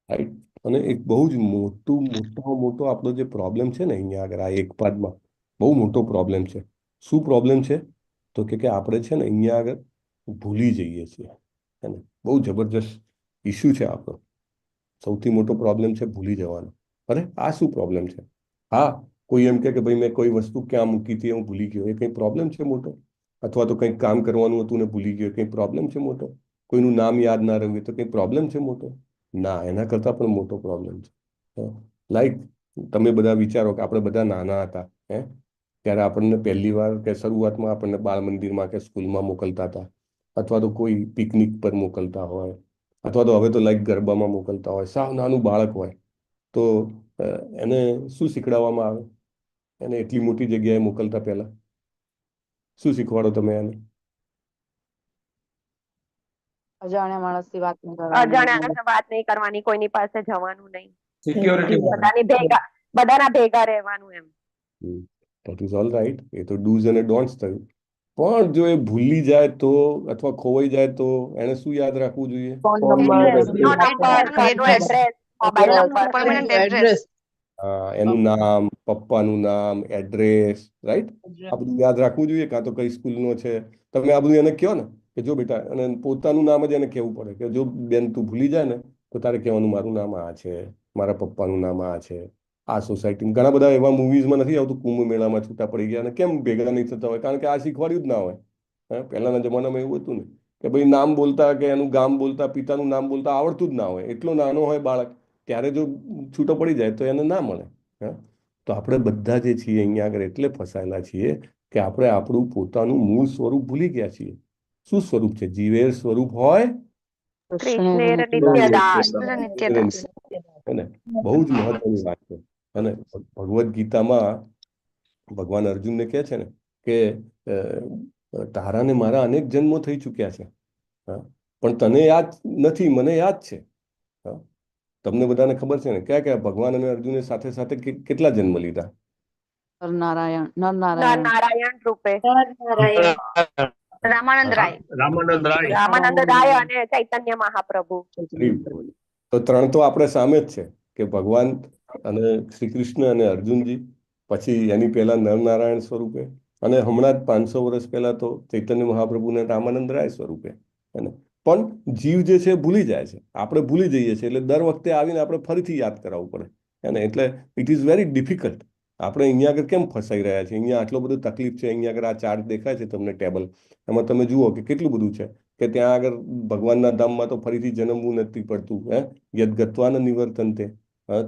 રાઈટ. અને એક બહુ જ મોટામાં મોટો આપણો જે પ્રોબ્લેમ છે ને અહીંયા આગળ આ એકપાદમાં બહુ મોટો પ્રોબ્લેમ છે. શું પ્રોબ્લેમ છે? તો કે આપણે છે ને અહીંયા આગળ ભૂલી જઈએ છીએ. હે ને? બહુ જબરજસ્ત ઇસ્યુ છે આપણો. સૌથી મોટો પ્રોબ્લેમ છે ભૂલી જવાનો. અરે આ શું પ્રોબ્લેમ છે? હા, કોઈ એમ કે ભાઈ મેં કોઈ વસ્તુ ક્યાં મૂકી હતી હું ભૂલી ગયો, એ કંઈ પ્રોબ્લેમ છે મોટો? અથવા તો કંઈક કામ કરવાનું હતું ને ભૂલી ગયો, કંઈ પ્રોબ્લેમ છે મોટો? કોઈનું નામ યાદ ના રહ્યું તો કંઈ પ્રોબ્લેમ છે મોટો? ના, એના કરતાં પણ મોટો પ્રોબ્લેમ છે. લાઈક તમે બધા વિચારો કે આપણે બધા નાના હતા, ત્યારે આપણને પહેલી વાર કે શરૂઆતમાં આપણને બાળ મંદિરમાં કે સ્કૂલમાં મોકલતા હતા, અથવા તો કોઈ પિકનિક પર મોકલતા હોય, અથવા તો હવે તો લાઈક ગરબામાં મોકલતા હોય. સાવ નાનું બાળક હોય તો એને શું શીખડાવવામાં આવે? એને એટલી મોટી જગ્યાએ મોકલતા પહેલા શું શીખવાડો તમે એને? અજાણ્યા માણસથી વાત નહીં કરવાની, અજાણ્યા સાથે વાત નહીં કરવાની, કોઈની પાસે જવાનું નહીં, સિક્યોરિટી બધાના ભેગા રહેવાનું એમ. That is all right. એ તો ડૂઝ અને ડોન્ટ્સ થયું. પણ જો એ ભૂલી જાય તો અથવા ખોવાઈ જાય તો એને શું યાદ રાખવું જોઈએ? એનું નામ, પપ્પાનું નામ, એડ્રેસ, રાઈટ? આ બધું યાદ રાખવું જોઈએ. કાં તો કઈ સ્કૂલનો છે તમે આ બધું એને કહો ને કે જો બેટા, અને પોતાનું નામ જ એને કહેવું પડે કે જો બેન તું ભૂલી જાય ને તો તારે કહેવાનું મારું નામ આ છે, મારા પપ્પાનું નામ આ છે, આ સોસાયટી. ઘણા બધા એવા મૂવીઝમાં નથી આવતું કુંભ મેળામાં છૂટા પડી ગયા અને કેમ ભેગા નહીં થતા હોય? કારણ કે આ શીખવાડ્યું જ ના હોય. પહેલાના જમાનામાં એવું હતું ને કે ભાઈ નામ બોલતા કે એનું ગામ બોલતા, પિતાનું નામ બોલતા આવડતું જ ના હોય. એટલો નાનો હોય બાળક ત્યારે જો છૂટો પડી જાય તો એને ના મળે. તો આપણે બધા જે છીએ અહીંયા આગળ એટલે ફસાયેલા છીએ કે આપણે આપણું પોતાનું મૂળ સ્વરૂપ ભૂલી ગયા છીએ. શું સ્વરૂપ છે? જીવેર સ્વરૂપ હોય બહુ જ મહત્વની વાત છે. અને ભગવદ્ ગીતામાં ભગવાન અર્જુનને કહે છે ને કે તારા ને મારા અનેક જન્મો થઈ ચૂક્યા છે, પણ તને યાદ નથી, મને યાદ છે. તમને બધાને ખબર છે ને કયા કયા ભગવાન અને અર્જુને સાથે સાથે કેટલા જન્મ લીધા? નારાયણ રૂપે રામાનંદ રાય અને ચૈતન્ય મહાપ્રભુ. તો ત્રણ તો આપણે સામે જ છે કે ભગવાન અને શ્રી કૃષ્ણ અને અર્જુનજી, પછી એની પહેલા નરનારાયણ સ્વરૂપે, અને હમણાં જ 500 વર્ષ પહેલા તો ચૈતન્ય મહાપ્રભુ ને રામાનંદ રાય સ્વરૂપે. પણ જીવ જે છે ભૂલી જાય છે, આપણે ભૂલી જઈએ છીએ. એટલે દર વખતે આવીને આપણે ફરીથી યાદ કરાવવું પડે. એટલે ઇટ ઇઝ વેરી ડિફિકલ્ટ. આપણે અહીંયા આગળ કેમ ફસાઈ રહ્યા છીએ? અહીંયા આટલો બધો તકલીફ છે. અહીંયા આગળ આ ચાર્ટ દેખાય છે તમને ટેબલ, એમાં તમે જુઓ કે કેટલું બધું છે કે ત્યાં આગળ ભગવાનના ધામમાં તો ફરીથી જન્મવું નથી પડતું. યદ ગત્વાન નિવર્તન્તે,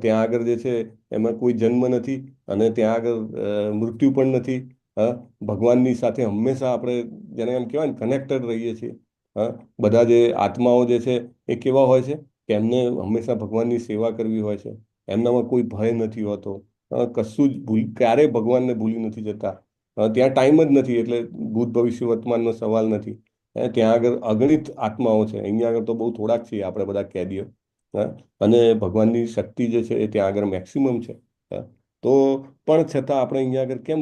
ત્યાં આગળ જે છે એમાં કોઈ જન્મ નથી અને ત્યાં આગળ મૃત્યુ પણ નથી. ભગવાનની સાથે હંમેશા આપણે જેને એમ કહેવાય ને કનેક્ટેડ રહીએ છીએ. બધા જે આત્માઓ જે છે એ કેવા હોય છે કે એમને હંમેશા ભગવાનની સેવા કરવી હોય છે. એમનામાં કોઈ ભય નથી હોતો, કશું જ ક્યારેય ભગવાનને ભૂલી નથી જતા. ત્યાં ટાઈમ જ નથી, એટલે ભૂત ભવિષ્ય વર્તમાનનો સવાલ નથી. ત્યાં આગળ અગણિત આત્માઓ છે. અહીંયા આગળ તો બહુ થોડાક છીએ આપણે બધા કેદીઓ. અને ભગવાનની શક્તિ જે છે એ ત્યાં આગળ મેક્સિમમ છે. તો પણ છતાં આપણે અહીંયા આગળ કેમ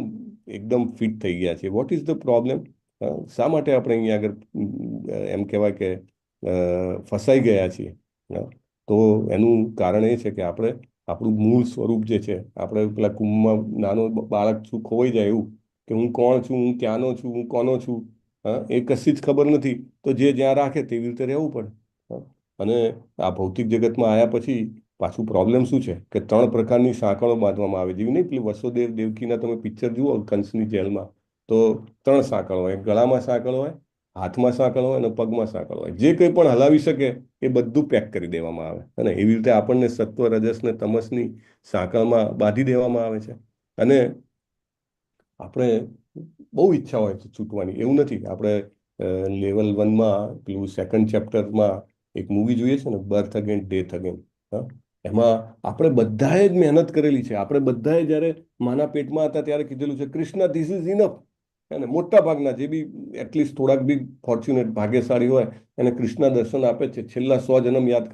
એકદમ ફિટ થઈ ગયા છીએ? What is the problem? શા માટે આપણે અહીંયા આગળ એમ કહેવાય કે ફસાઈ ગયા છીએ? તો એનું કારણ એ છે કે આપણે આપણું મૂળ સ્વરૂપ જે છે, આપણે પેલા કુંભમાં નાનો બાળક છું ખોવાઈ જાય એવું કે હું કોણ છું, હું ક્યાંનો છું, હું કોનો છું, એ કશી જ ખબર નથી. તો જે જ્યાં રાખે તેવી રીતે રહેવું પડે. અને આ ભૌતિક જગતમાં આવ્યા પછી પાછું પ્રોબ્લેમ શું છે કે 3 પ્રકારની સાંકળો બાંધવામાં આવે. જેવી નહીં પેલી વસુદેવ દેવકીના તમે પિક્ચર જુઓ કંસની જેલમાં, તો 3 સાંકળ હોય. ગળામાં સાંકળ હોય, હાથમાં સાંકળ હોય અને પગમાં સાંકળ હોય. જે કંઈ પણ હલાવી શકે એ બધું પેક કરી દેવામાં આવે. અને એવી રીતે આપણને સત્વ, રજસ ને તમસની સાંકળમાં બાંધી દેવામાં આવે છે. અને આપણે બહુ ઈચ્છા હોય છે છૂટવાની. એવું નથી. આપણે લેવલ 1માં પેલું 2nd ચેપ્ટરમાં એક મૂવી જોઈએ છે ને, બર્થ અગેન ડેથ અગેન. એમાં આપણે બધાએ જ મહેનત કરેલી છે. આપણે બધાએ જ્યારે માના પેટમાં હતા ત્યારે કીધેલું છે કૃષ્ણ ધીસ ઇઝ ઇનફ. અને મોટા ભાગના જે બી એટલીસ્ટ થોડાક બી ફોર્ચ્યુનેટ ભાગ્યશાળી હોય એને કૃષ્ણ દર્શન આપે છે. છેલ્લા 100 જન્મ યાદ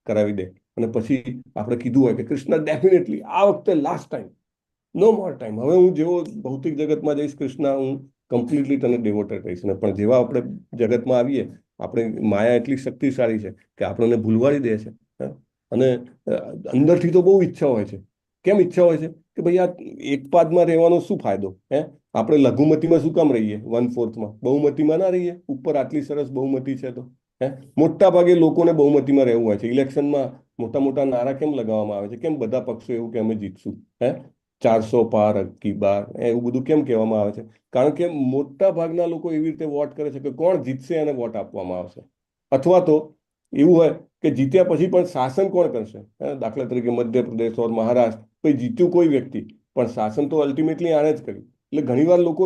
કરાવી દે. અને પછી આપણે કીધું હોય કે કૃષ્ણ ડેફિનેટલી આ વખતે લાસ્ટ ટાઈમ, નો મોર ટાઈમ. હવે હું જેવો ભૌતિક જગતમાં જઈશ કૃષ્ણ, હું કમ્પ્લીટલી તને ડિવોટેડ રહીશ. ને પણ જેવા આપણે જગતમાં આવીએ, આપણે માયા એટલી શક્તિશાળી છે કે આપણને ભૂલવાડી દે છે. અને અંદરથી તો બહુ ઈચ્છા હોય છે. કેમ ઈચ્છા હોય છે કે ભાઈ આ એક પાદમાં રહેવાનો શું ફાયદો? આપણે લઘુમતીમાં શું કામ રહીએ? 1/4માં બહુમતીમાં ના રહીએ? ઉપર આટલી સરસ બહુમતી છે તો મોટા ભાગે લોકોને બહુમતીમાં રહેવું હોય છે. ઇલેક્શનમાં મોટા મોટા નારા કેમ લગાવવામાં આવે છે? કેમ બધા પક્ષો એવું કે અમે જીતશું? 400 પાર અબકી બાર એવું બધું કેમ કહેવામાં આવે છે? કારણ કે મોટા ભાગના લોકો એવી રીતે વોટ કરે છે કે કોણ જીતશે એને વોટ આપવામાં આવશે. અથવા તો એવું હોય કે જીત્યા પછી પણ શાસન કોણ કરશે? દાખલા તરીકે મધ્યપ્રદેશ ઓર મહારાષ્ટ્ર કોઈ જીત્યું કોઈ વ્યક્તિ, પણ શાસન તો અલ્ટિમેટલી આને જ કર્યું. એટલે ઘણીવાર લોકો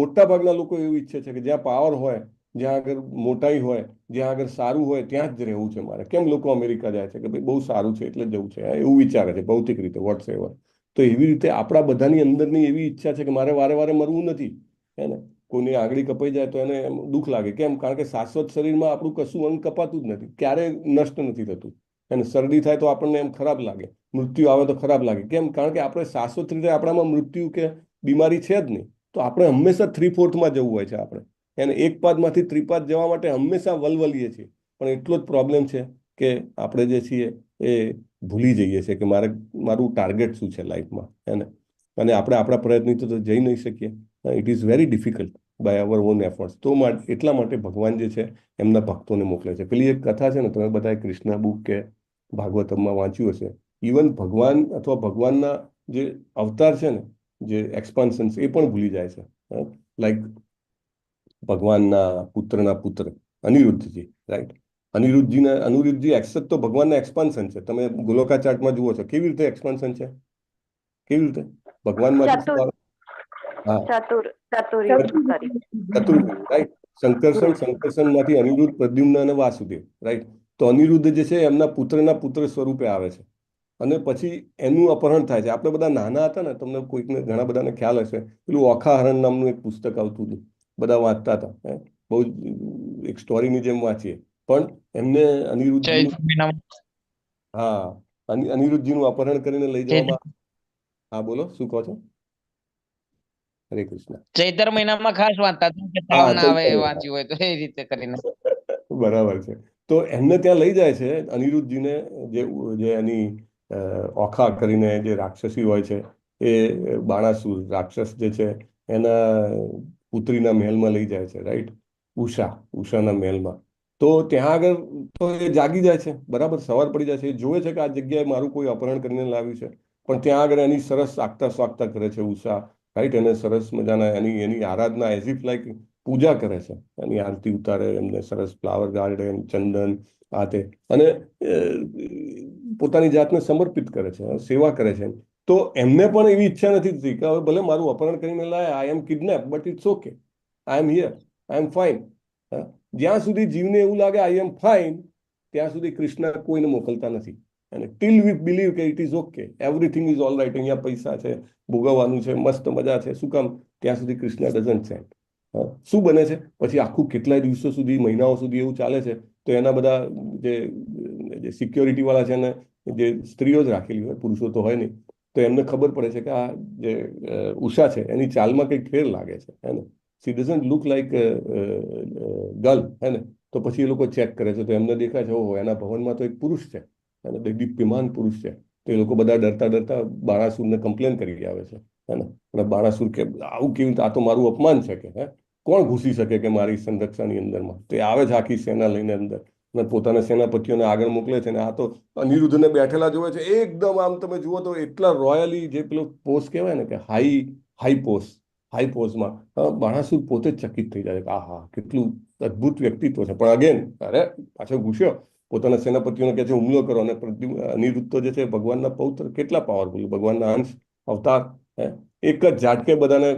મોટા ભાગના લોકો એવું ઈચ્છે છે કે જ્યાં પાવર હોય, જ્યાં આગળ મોટાઈ હોય, જ્યાં આગળ સારું હોય ત્યાં જ રહેવું છે મારે. કેમ લોકો અમેરિકા જાય છે કે ભાઈ બહુ સારું છે એટલે જવું છે, એવું વિચારે છે ભૌતિક રીતે વોટ્સએવર. તો એવી રીતે આપણા બધાની અંદરની એવી ઈચ્છા છે કે મારે વારે વારે મરવું નથી. ને કોઈની આંગળી કપાઈ જાય તો એને દુઃખ લાગે. કેમ? કારણ કે શાશ્વત શરીરમાં આપણું કશું અંગ કપાતું જ નથી, ક્યારેય નષ્ટ નથી થતું. અને શરદી થાય તો આપણને એમ ખરાબ લાગે, મૃત્યુ આવે તો ખરાબ લાગે. કેમ? કારણ કે આપણે શાશ્વત રીતે આપણામાં મૃત્યુ કે બીમારી છે જ નહીં. તો આપણે હંમેશા 3/4માં જવું હોય છે. આપણે એને એક પાદમાંથી ત્રિપાદ જવા માટે હંમેશા વલવલીએ છીએ. પણ એટલો જ પ્રોબ્લેમ છે કે આપણે જે છીએ એ ભૂલી જઈએ છીએ કે મારું ટાર્ગેટ શું છે લાઈફમાં. અને આપણે આપણા પ્રયત્નથી તો જઈ નહીં શકીએ. It is very difficult by our own efforts. તો એટલા માટે ભગવાન જે છે એમના ભક્તોને મોકલે છે. પેલી એક કથા છે ને, તમે બધાએ કૃષ્ણ બુક કે ભાગવતમમાં વાંચ્યું હશે. ઇવન ભગવાન અથવા ભગવાનના જે અવતાર છે ને, જે એક્સપાન્શન એ પણ ભૂલી જાય છે. લાઈક ભગવાનના પુત્રના પુત્ર અનિરુદ્ધજી, રાઈટ? અનિરુદ્ધજી એક્સેપ્ટ તો ભગવાનના એક્સપાન્શન છે. તમે ગોલોકા ચાર્ટમાં જુઓ છો કેવી રીતે એક્સપાન્શન છે. કેવી રીતે ભગવાનમાંથી રાઈટ? સંકર્ષણમાંથી અનિરુદ્ધ, પ્રદ્યુમ્ન અને વાસુદેવ, રાઈટ? તો અનિરુદ્ધ જે છે એમના પુત્રના પુત્ર સ્વરૂપે આવે છે અને પછી એનું અપહરણ થાય છે. આપણે બધા નાના હતા ને, તમને કોઈકને ઘણા બધાને ખ્યાલ હશે, પેલું ઓખાહરણ નામનું એક પુસ્તક આવતું હતું, બધા વાંચતા હતા. બહુ એક સ્ટોરીની જેમ વાંચીએ. પણ એમને અનિરુદ્ધજીનું અનિરુદ્ધજીનું અપહરણ કરીને લઈ જવામાં. હા બોલો, શું કહો છો? હરે કૃષ્ણ. ચૈતર મહિનામાં ખાસ વાંચતા વાંચ્યું હોય તો એ રીતે કરીને. બરાબર છે. તો એમને ત્યાં લઈ જાય છે અનિરુદ્ધજીને. જે એની ઓખા કરીને જે રાક્ષસી હોય છે, એ બાણાસુર રાક્ષસ જે છે એના પુત્રીના મહેલમાં લઈ જાય છે, રાઈટ? ઉષાના મહેલમાં. તો ત્યાં આગળ તો એ જાગી જાય છે, બરાબર? સવાર પડી જાય છે. એ જોવે છે કે આ જગ્યાએ મારું કોઈ અપહરણ કરીને લાવ્યું છે. પણ ત્યાં આગળ એની સરસ આગતા સ્વાગતા કરે છે ઉષા, રાઈટ? એને સરસ મજાના એની આરાધના એઝ ઇફ લાઈક પૂજા કરે છે. એની આરતી ઉતારે, એમને સરસ ફ્લાવર ગાર્ડન, ચંદન આ તે, અને પોતાની જાતને સમર્પિત કરે છે, સેવા કરે છે. તો એમને પણ એવી ઈચ્છા નથી થતી કે હવે ભલે મારું અપહરણ કરીને લાયા, I am kidnap, but it's okay, I am here, I am fine. જ્યાં સુધી જીવને એવું લાગે આઈ એમ ફાઇન, ત્યાં સુધી કૃષ્ણ કોઈને મોકલતા નથી. અને ટીલ વી બિલીવ કે it is okay, everything is all right, અહીંયા પૈસા છે, ભોગવવાનું છે, મસ્ત મજા છે, શું કામ? ત્યાં સુધી કૃષ્ણ ડઝન્ટ સેન્ડ. શું બને છે પછી? આખું કેટલાય દિવસો સુધી, મહિનાઓ સુધી એવું ચાલે છે. તો એના બધા જે સિક્યોરિટી વાળા છે ને, જે સ્ત્રીઓ જ રાખેલી હોય, પુરુષો તો હોય નહીં, તો એમને ખબર પડે છે કે આ જે ઉષા છે એની ચાલમાં કંઈક ફેર લાગે છે, હે ને? C doesn't look like girl, હે ને? તો પછી એ લોકો ચેક કરે છે, તો એમને દેખાય છે ઓહો, એના ભવનમાં તો એક પુરુષ છે, અને દીપ્યમાન પુરુષ છે. તો એ લોકો બધા ડરતા ડરતા બાણાસુરને કમ્પ્લેન કરી આવે છે, હે ને? અને બાણાસુર કે આવું કેવું? આ તો મારું અપમાન છે કે કોણ ઘૂસી શકે કે મારી સંરક્ષાની અંદરમાં? તો એ આવે છે આખી સેના લઈને અંદર, અને પોતાના સેનાપતિઓને આગળ મોકલે છે. અને આ તો અનિરુદ્ધને બેઠેલા જોવે છે એકદમ, આમ તમે જુઓ તો એટલા રોયલી, જે પેલો પોસ્ટ કહેવાય ને કે હાઈ પોસ્ટમાં બાણાસુર પોતે જ ચકિત થઈ જાય કે આહા, કેટલું અદભુત વ્યક્તિત્વ છે. પણ અગેન પાછો ઘૂસ્યો, પોતાના સેનાપતિઓને કહે છે હુમલો કરો. અને અનિરુદ્ધ તો જે છે ભગવાનના પૌત્ર, કેટલા પાવરફુલ, ભગવાનના અંશ અવતાર, એક જ ઝાટકે બધાને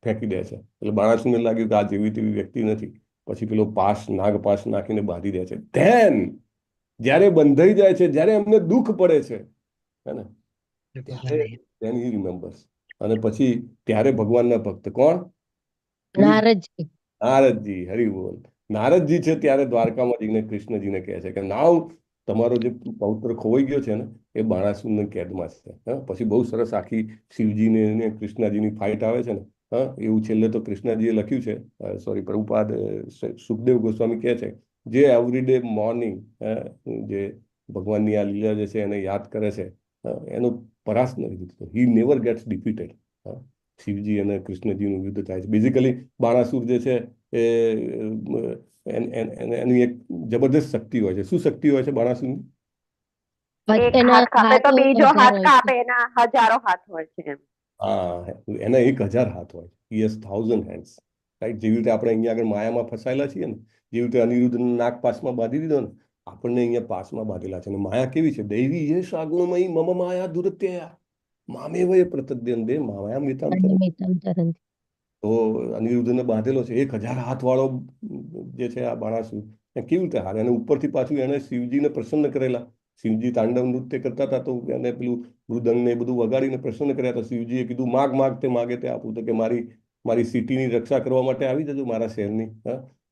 ફેંકી દે છે. એટલે બાણાસુરને લાગ્યું કે આ જેવી તેવી વ્યક્તિ નથી. પછી પેલો નાગપાશ નાખીને બાંધી દે છે. ધેન જ્યારે બંધાઈ જાય છે, જ્યારે એમને દુઃખ પડે છે, હે ને, ધેન હી રિમેમ્બર્સ. અને પછી ત્યારે ભગવાનના ભક્ત કોણ? નારદજી. હરિ બોલ. નારદજી છે ત્યારે દ્વારકામાં જઈને કૃષ્ણજીને કહે છે કે નાવ તમારો જે પૌત્ર ખોવાઈ ગયો છે ને, એ બાણાસુરની કેદમાં છે. પછી બહુ સરસ આખી શિવજીને કૃષ્ણજીની ફાઇટ આવે છે ને. એવું છેલ્લે તો કૃષ્ણજીએ લખ્યું છે, સોરી, પ્રભુપાદ સુખદેવ ગોસ્વામી કહે છે, જે એવરીડે મોર્નિંગ જે ભગવાનની આ લીલા જે છે એને યાદ કરે છે, એનો પરાસ્ત નથી થતો. He never gets defeated. Shivji અને કૃષ્ણજીનું યુદ્ધ થાય છે. બેઝિકલી બાણાસુર જે છે એ એની એક જબરદસ્ત શક્તિ હોય છે. શું શક્તિ હોય છે બાણાસુરની? એક હાથ કાપે તો બીજો હાથ કાપે, એના હજારો હાથ હોય છે. હા, એના 1000 હાથ હોય. He has 1000 hands, right? જેવી રીતે આપણે અહીંયા આગળ માયામાં ફસાયેલા છીએ ને, જેવી રીતે અનિરુદ્ધને નાગ પાસમાં બાંધી દીધો ને, આપણને અહીંયા પાસમાં બાંધેલા છે. અને માયા કેવી છે? દૈવી એ સાગુણમયી મમ માયા દુરત્યયા મામેવય પ્રતદ્યંદે માયા મિતાંતરં. તો અનિરુદ્ધને બાંધેલો છે 1000 હાથ વાળો જે છે આ બાણાસુર. કેવી રીતે હારે? અને ઉપરથી પાછું એને શિવજીને પ્રસન્ન કરેલા. શિવજી તાંડવ નૃત્ય કરતા હતા તો એને પેલું મૃદંગ ને બધું વગાડીને પ્રસન્ન કર્યા. તો શિવજીએ કીધું માગ માગ તે માગે તે આપું. તો કે મારી સિટીની રક્ષા કરવા માટે આવી જજો, મારા શહેરની.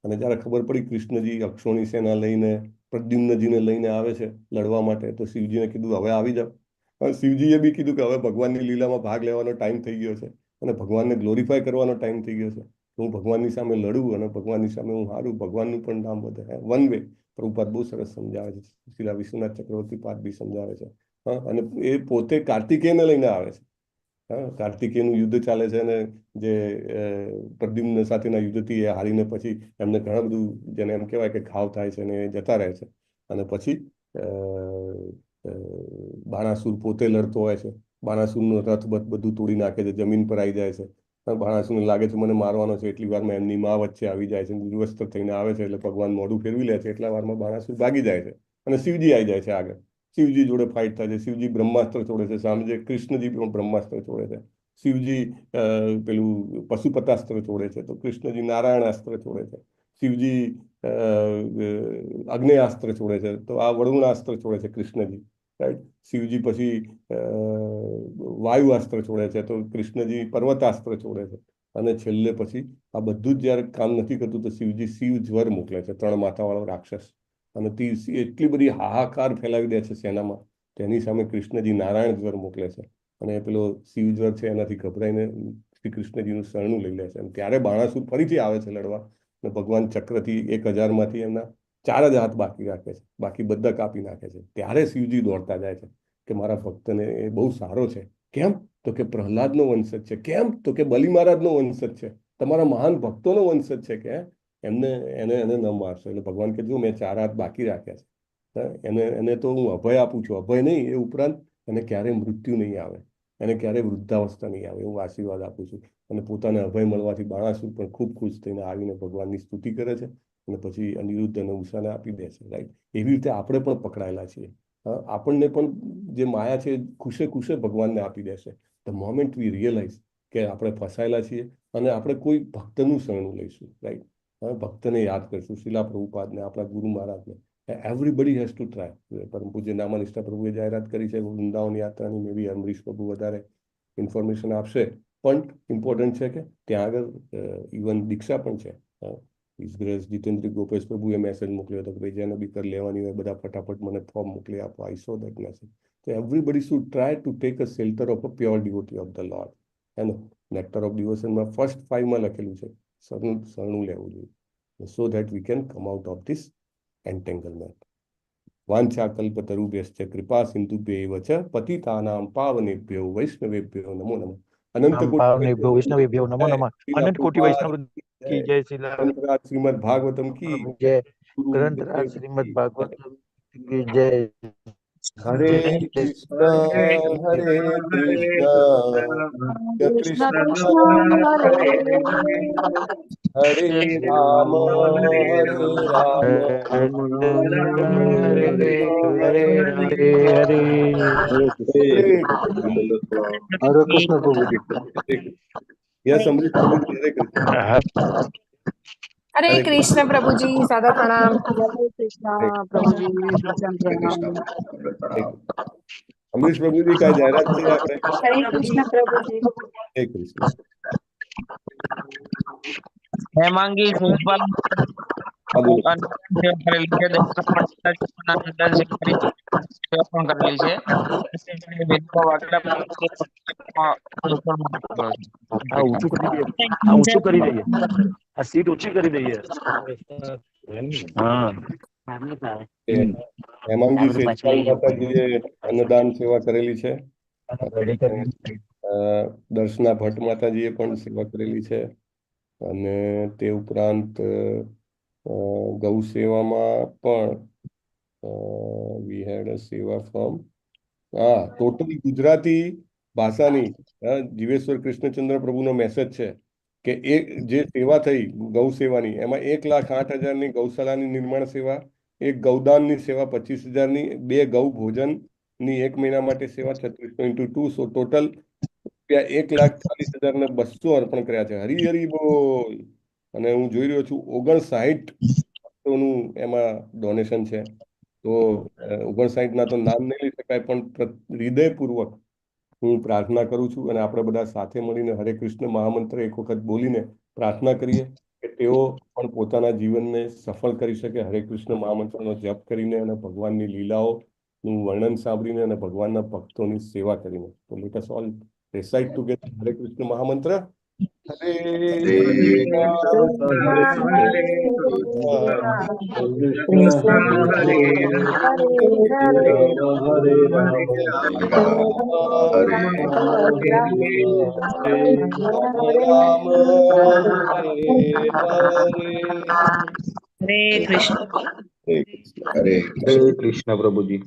અને જ્યારે ખબર પડી કૃષ્ણજી અક્ષોણી સેના લઈને પ્રદ્યુમ્નજીને લઈને આવે છે લડવા માટે, તો શિવજીને કીધું હવે આવી જાવ. શિવજીએ બી કીધું કે હવે ભગવાનની લીલામાં ભાગ લેવાનો ટાઈમ થઈ ગયો છે અને ભગવાનને ગ્લોરીફાય કરવાનો ટાઈમ થઈ ગયો છે. હું ભગવાનની સામે લડું અને ભગવાનની સામે હું હારું, ભગવાનનું પણ નામ વધે. વન વે પ્રભુપાદ બહુ સરસ સમજાવે છે. શિલા વિશ્વનાથ ચક્રવર્તી પાદ બી સમજાવે છે. અને એ પોતે કાર્તિકેયને લઈને આવે છે. કાર્તિકેયનું યુદ્ધ ચાલે છે અને જે પ્રદ્યુમ્ન સાથેના યુદ્ધથી એ હારીને પછી એમને ઘણા બધું જેને એમ કહેવાય કે ઘાવ થાય છે અને એ જતા રહે છે. અને પછી બાણાસુર પોતે લડતો હોય છે. બાણાસુરનો રથ બધું તોડી નાખે છે, જમીન પર આવી જાય છે. બાણાસુરને લાગે છે મને મારવાનો છે. એટલી વારમાં એમની માં વચ્ચે આવી જાય છે, નિર્વસ્ત્ર થઈને આવે છે. એટલે ભગવાન મોઢું ફેરવી લે છે. એટલા વારમાં બાણાસુર ભાગી જાય છે અને શિવજી આવી જાય છે આગળ. શિવજી જોડે ફાઇટ થાય છે. શિવજી બ્રહ્માસ્ત્ર છોડે છે. સામે કૃષ્ણજી પણ બ્રહ્માસ્ત્ર છોડે છે. શિવજી પેલું પશુપતાસ્ત્ર છોડે છે, તો કૃષ્ણજી નારાયણાસ્ત્ર છોડે છે. શિવજી અગ્નેયાસ્ત્ર છોડે છે, તો આ વરુણાસ્ત્ર છોડે છે કૃષ્ણજી, રાઈટ? શિવજી પછી વાયુઅસ્ત્ર છોડે છે, તો કૃષ્ણજી પર્વતાસ્ત્ર છોડે છે. અને છેલ્લે પછી આ બધું જ જ્યારે કામ નથી કરતું તો શિવજી શિવ જ્વર મોકલે છે, 3 માથાવાળો રાક્ષસ. અને તે એટલી બધી હાહાકાર ફેલાવી દે છે સેનામાં. તેની સામે કૃષ્ણજી નારાયણ જ્વર મોકલે છે. અને પેલો શિવ જ્વર છે એનાથી ગભરાઈને શ્રી કૃષ્ણજીનું શરણું લઈ લે છે. અને ત્યારે બાણાસુર ફરીથી આવે છે લડવા. અને ભગવાન ચક્રથી 1000માંથી એમના 4 જ હાથ બાકી રાખે છે, બાકી બધા કાપી નાખે છે. ત્યારે શિવજી દોડતા જાય છે કે મારા ભક્તને એ બહુ સારો છે. કેમ? તો કે પ્રહલાદનો વંશજ છે. કેમ? તો કે બલિ મહારાજનો વંશજ છે. તમારા મહાન ભક્તોનો વંશજ છે કે એને ન મારશો. એટલે ભગવાન કે જો મેં 4 હાથ બાકી રાખ્યા છે, એને તો હું અભય આપું છું. અભય નહીં, એ ઉપરાંત એને ક્યારેય મૃત્યુ નહીં આવે, એને ક્યારેય વૃદ્ધાવસ્થા નહીં આવે, હું આશીર્વાદ આપું છું. અને પોતાને અભય મળવાથી બાણાસુર પણ ખૂબ ખુશ થઈને આવીને ભગવાનની સ્તુતિ કરે છે. અને પછી અનિરુદ્ધ અને ઉષાને આપી દે છે, રાઈટ? એવી રીતે આપણે પણ પકડાયેલા છીએ. આપણને પણ જે માયા છે ખુશે ખુશે ભગવાનને આપી દેશે. ધ મોમેન્ટ વી રિયલાઇઝ કે આપણે ફસાયેલા છીએ અને આપણે કોઈ ભક્તનું શરણું લઈશું, રાઈટ? ભક્તને યાદ કરશું, શિલા પ્રભુપાદને, આપણા ગુરુ મહારાજને. Everybody has to try. પરમ પૂજ્ય નામાનિષ્ઠા પ્રભુએ જાહેરાત કરી છે વૃંદાવન યાત્રાની. મે બી અમરીશ પ્રભુ વધારે ઇન્ફોર્મેશન આપશે. પણ ઇમ્પોર્ટન્ટ છે કે ત્યાં આગળ ઇવન દીક્ષા પણ છે. ઇઝગ્રેસ જીતેન્દ્ર ગોપેશ પ્રભુએ મેસેજ મોકલ્યો હતો કે ભાઈ જેને બી કરી લેવાની હોય બધા ફટાફટ મને ફોર્મ મોકલી આપો. I saw that message. તો everybody should try to take a shelter of a pure devotee of the lord. Nectar of ડિવોશનમાં ફર્સ્ટ 5માં લખેલું છે શરણું લેવું જોઈએ. So that we can come out of this entanglement. વાંછા કલ્પતરુભ્યશ્ચ કૃપા સિંધુભ્યૈવ ચ પતિતાનાં પાવનેભ્યો વૈષ્ણવેભ્યો નમો નમઃ. પાવનેભ્યો વૈષ્ણવેભ્યો નમો નમઃ. અનંત કોટી વૈષ્ણવ की जय श्रीला श्रीमद् भागवतम की जय ग्रंथराज श्रीमद् भागवतम की जय. हरे कृष्णा कृष्ण कृष्ण हरे राम हरे हरे हरे कृष्ण प्रभु जी. यस अमृत प्रभु जी. हरे कृष्ण. हरे कृष्ण प्रभु जी. सादर प्रणाम. हरे कृष्णा प्रभु जी. प्रणाम. अमरीश प्रभु जी का जाहिरात છે આપણે. हरे कृष्ण प्रभु जी. हरे कृष्ण. हेमांगी सुपाल કરેલી છે. ઊંચું કરી દઈએ. આ સીટ ઊંચી કરી દઈએ. હા હેમાંગી શેઠી માતાજીએ અન્નદાન સેવા કરેલી છે. દર્શના ભટ્ટ માતાજીએ પણ સેવા કરેલી છે. અને તે ઉપરાંત ગૌ સેવામાં પણ વી હેડ અ સેવા ફ્રોમ ટોટલ ગુજરાતી ભાષાની જીવેશ્વર કૃષ્ણચંદ્ર પ્રભુનો મેસેજ છે કે એ જે સેવા થઈ ગૌ સેવાની એમાં 1,08,000ની ગૌશાળાની નિર્માણ સેવા, એક ગૌદાનની સેવા 25,000ની, 2 ગૌ ભોજનની 1 મહિના માટે સેવા 36x2 સો ટોટલ ₹1,40,200 અર્પણ કર્યા છે. હરી હરી બોલ. અને હું જોઈ રહ્યો છું 59 એમાં ડોનેશન છે. તો 59ના તો નામ નહીં લઈ શકાય, પણ હૃદયપૂર્વક હું પ્રાર્થના કરું છું અને આપણે બધા સાથે મળીને હરે કૃષ્ણ મહામંત્ર એક વખત બોલીને પ્રાર્થના કરીએ કે તેઓ પણ પોતાના જીવનને સફળ કરી શકે હરે કૃષ્ણ મહામંત્રનો જપ કરીને અને ભગવાનની લીલાઓનું વર્ણન સાંભળીને અને ભગવાનના ભક્તોની સેવા કરીને. તો let us all recite together હરે કૃષ્ણ મહામંત્ર. હરે હરે કૃષ્ણ. હરે કૃષ્ણ પ્રભુજી.